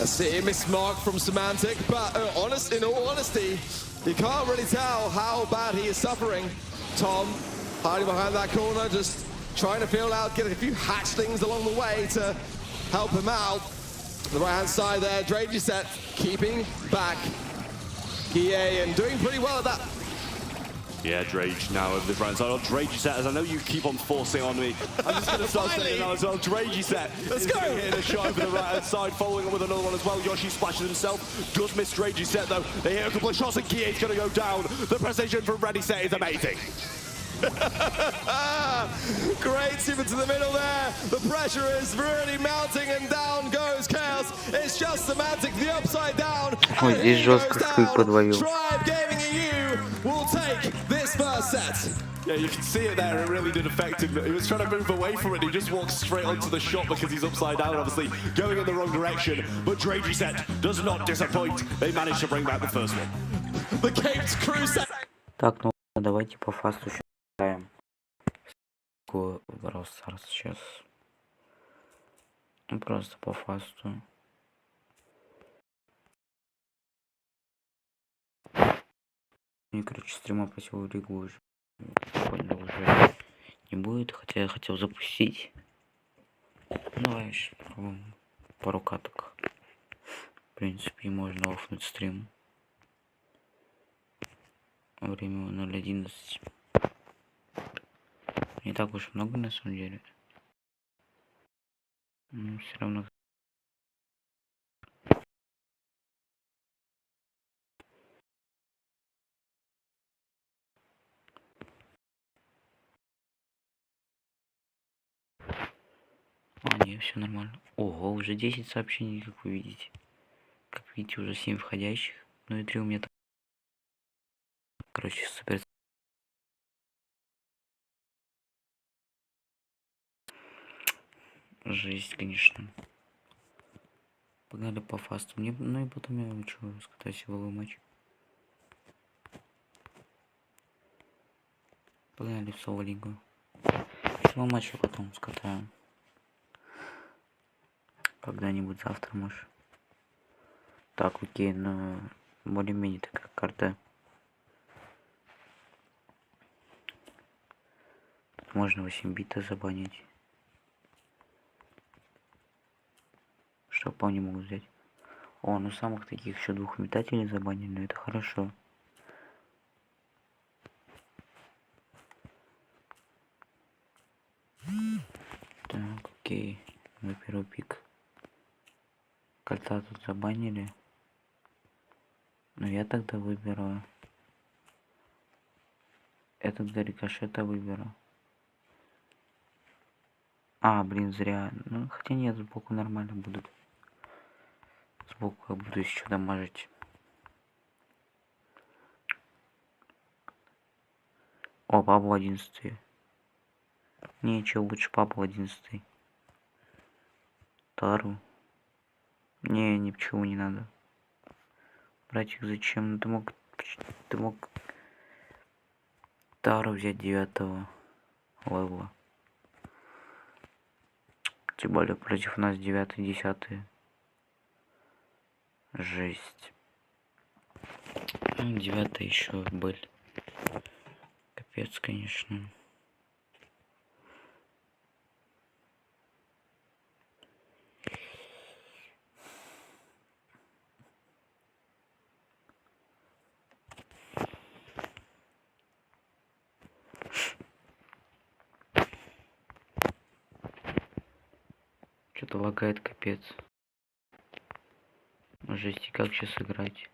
A city mismark from Semantic, but in all honesty, you can't really tell how bad he is suffering. Tom hiding behind that corner, just trying to feel out, get a few hatchlings along the way to help him out. The right-hand side there, Dragey set, keeping back Guille and doing pretty well at that. Yeah, Drage now over this right side. Oh, Dragey set, as I know you keep on forcing on me. I'm just going to start saying it now as well. Dragey set. Let's go! Hitting a shot over the right-hand side, following up with another one as well. Yoshi splashes himself. Does miss Dragey set though. They hit a couple of shots and Guille's going to go down. The precision from Ready Set is amazing. Great super to the middle there. The pressure is really mounting and down goes Chaos. It's just Semantic, the upside down. Ой, здесь жестко сквик подвоил. Tribe Gaming EU will take this first set. Yeah, you can see it there. It really did affect him. He was trying to move away from it. He just walked straight onto the shot because he's upside down, obviously, going in the wrong direction. But Dragey set does not disappoint. They managed to bring back the first one. The Capes Crew set. Так, ну давайте по фасту считаем. Раз сейчас. Ну просто по фасту. Мне, короче, стрима по силу лигу уже. Понял, уже не будет, хотя я хотел запустить. Давай еще попробуем пару каток принципе, можно офнуть стрим. Время 0:11. Не так уж много на самом деле. Но все равно. А, не, все нормально. Ого, уже 10 сообщений, как вы видите. Как видите, уже 7 входящих. Ну и 3 у меня там. Короче, супер. Жесть, конечно. Погнали по фасту. Мне, ну и потом я учу скатать силовой матч. Погнали в соло-лигу. Силовой матч я потом скатаю. Когда-нибудь завтра, может. Так, окей, но более-менее такая карта. Тут можно 8 бита забанить. Что вполне могут взять. О, ну самых таких еще 2 метателей забанили, но это хорошо. Так, окей. На первый пик. Кольца тут забанили. Но я тогда выберу. Этот для рикошета выберу. А, блин, зря. Ну, хотя нет, сбоку нормально будут. Сбоку я буду еще дамажить. О, папу 11. Не, че лучше папу 11. Тару. Не, ничего не надо. Братик, зачем? Ну, ты мог Тару взять 9 левела. Тем более против нас 9-10. Жесть. 9 еще были. Капец, конечно. Что-то лагает, капец. Жесть, и как сейчас играть?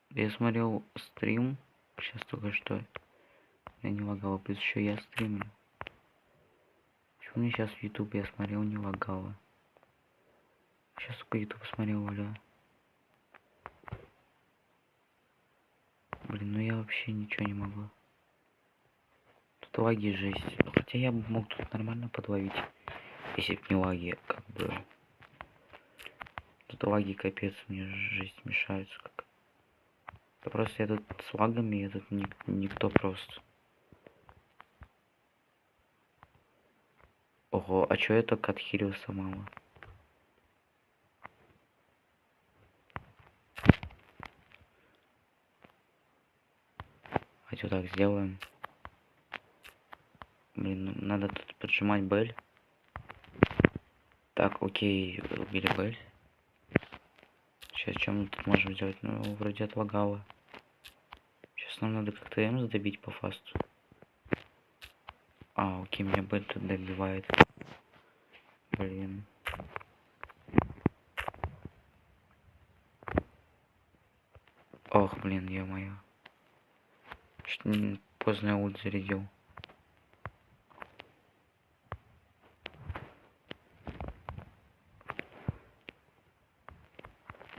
Я смотрел стрим. Сейчас только что. Я не лагала. Плюс еще я стримлю. Почему мне сейчас в YouTube я смотрел, не лагала? Сейчас только YouTube смотрел, бля. Блин, ну я вообще ничего не могу. Тут лаги жесть. Хотя я бы мог тут нормально подловить. Если б не лаги, как бы. Тут лаги капец, мне жесть мешаются как. Да просто я тут с лагами, я тут никто просто. Ого, а чё я только отхилился мало? Хотя так сделаем. Блин, ну, надо тут поджимать Бель. Так, окей, убили Бель. Сейчас что мы тут можем сделать? Ну, вроде отлагало. Сейчас нам надо как-то М добить по фасту. А, окей, меня Бель тут добивает. Блин. Ох, блин, ё-моё. Поздно я ульт зарядил.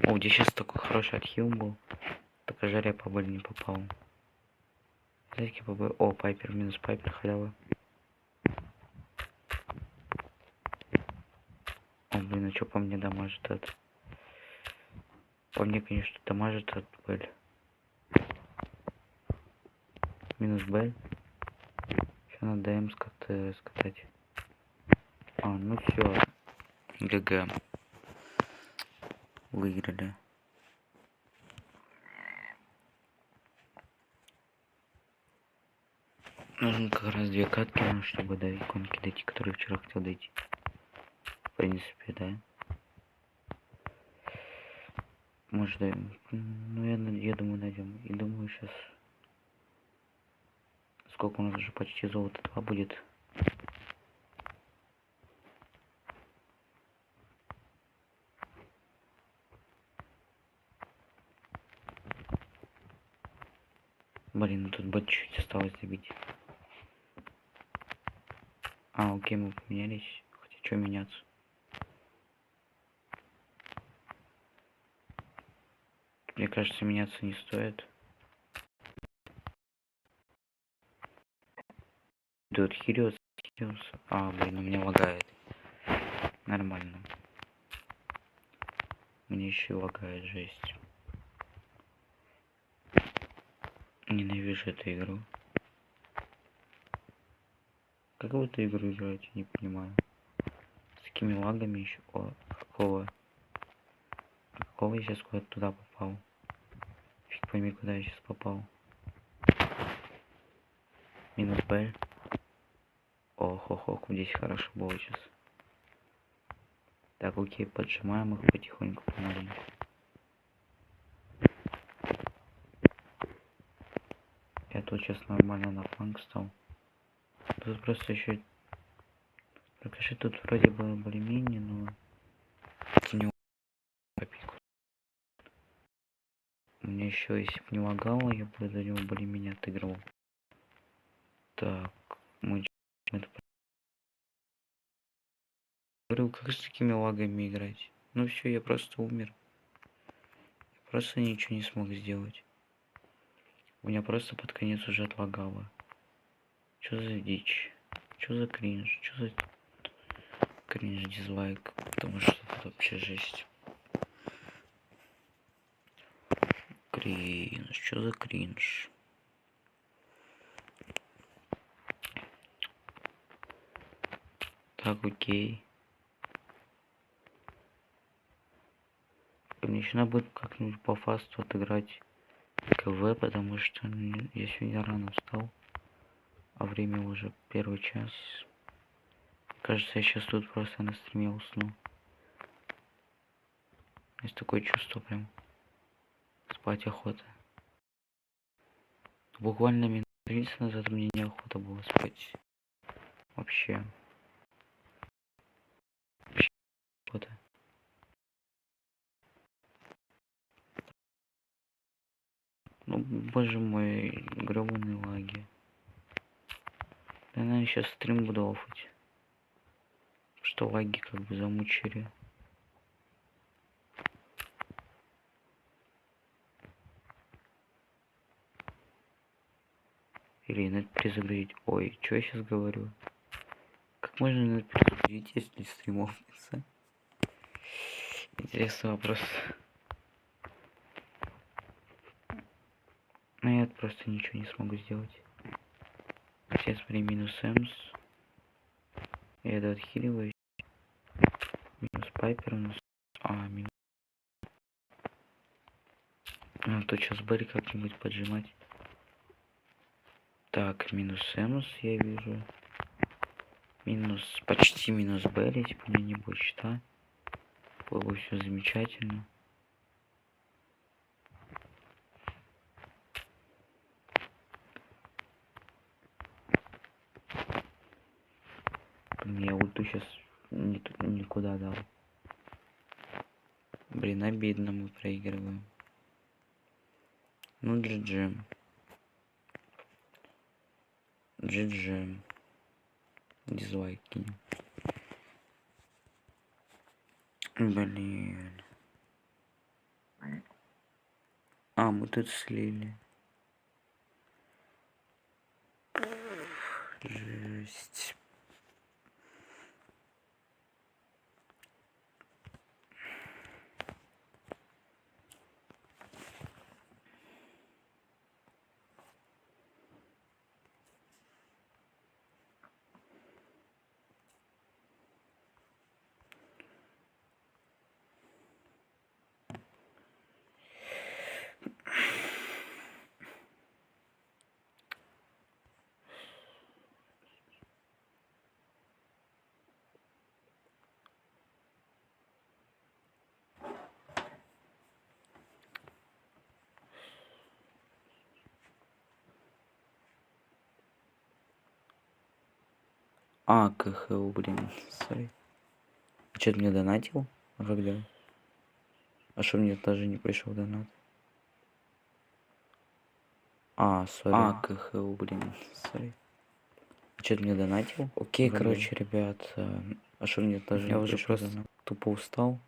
О, где сейчас такой хороший отхил был. Только жаря по Бель не попал. Знаете, по Бель... О, Пайпер, минус Пайпер, халява. О, блин, а чё по мне дамажит этот? По мне, конечно, дамажит этот Бель. Минус Бель. Сейчас надо М скатать. А, ну все. ГГ. Выиграли. Нужно как раз 2 катки, чтобы до иконки дойти, которые вчера хотел дойти. В принципе, да. Может, да, ну я думаю, найдем. И думаю, сейчас сколько у нас уже почти золото 2 будет. Блин, ну тут бы чуть осталось добить. А, окей, мы поменялись. Хотя что меняться? Мне кажется, меняться не стоит. Тут Хириус. А, блин, у меня лагает. Нормально. Мне еще лагает, жесть. Ненавижу эту игру. Как в эту игру играть, я не понимаю. С такими лагами еще. О, какого? Какого я сейчас куда-то туда попал? Фиг пойми, куда я сейчас попал. Минус Б. Ох, ох, ох, здесь хорошо было сейчас. Так, окей, поджимаем их потихоньку, помаленьку. Я тут сейчас нормально на фланг стал. Тут просто еще... Покажи, тут вроде было более-менее, но... Это не копейку. У меня еще, если бы не лагало, я бы за него более-менее отыгрывал. Так, мы... Говорю, как с такими лагами играть? Ну все, я просто умер. Я просто ничего не смог сделать. У меня просто под конец уже отлагало. Чё за дичь? Чё за кринж? Чё за кринж, дизлайк? Потому что это вообще жесть. Кринж, чё за кринж? Так, окей. Мне еще надо будет как-нибудь по фасту отыграть КВ, потому что я сегодня рано встал. А время уже 1 час. Кажется, я сейчас тут просто на стриме усну. Есть такое чувство прям. Спать охота. Буквально минут 30 назад мне неохота было спать. Вообще. Вообще охота. Ну, боже мой, грёбаные лаги. Да, наверное, сейчас стрим буду офать. Что лаги как бы замучили. Или инет перезагрузить. Ой, что я сейчас говорю? Как можно инет перезагрузить, если стрим офнется? Интересный вопрос. Но я просто ничего не смогу сделать. Сейчас смотри, минус Эмс. Я это отхиливаю. Минус Пайпер у нас. Минус. То сейчас Берри как-нибудь поджимать. Так, минус Эмс я вижу. Минус, почти минус Берри, типа у меня не будет счета. Было все замечательно. Я ульту сейчас никуда дал. Блин, обидно, мы проигрываем. Ну, GG. GG. Дизлайк кинем. Блин. Мы тут слили. Жесть. А, КХУ, блин, сори. Что, ты мне донатил? А когда? А что, мне даже не пришел донат? А, сори. А, КХУ, блин, сори. Что, ты мне донатил? Окей, короче, ребят, а что мне даже я уже просто тупо устал.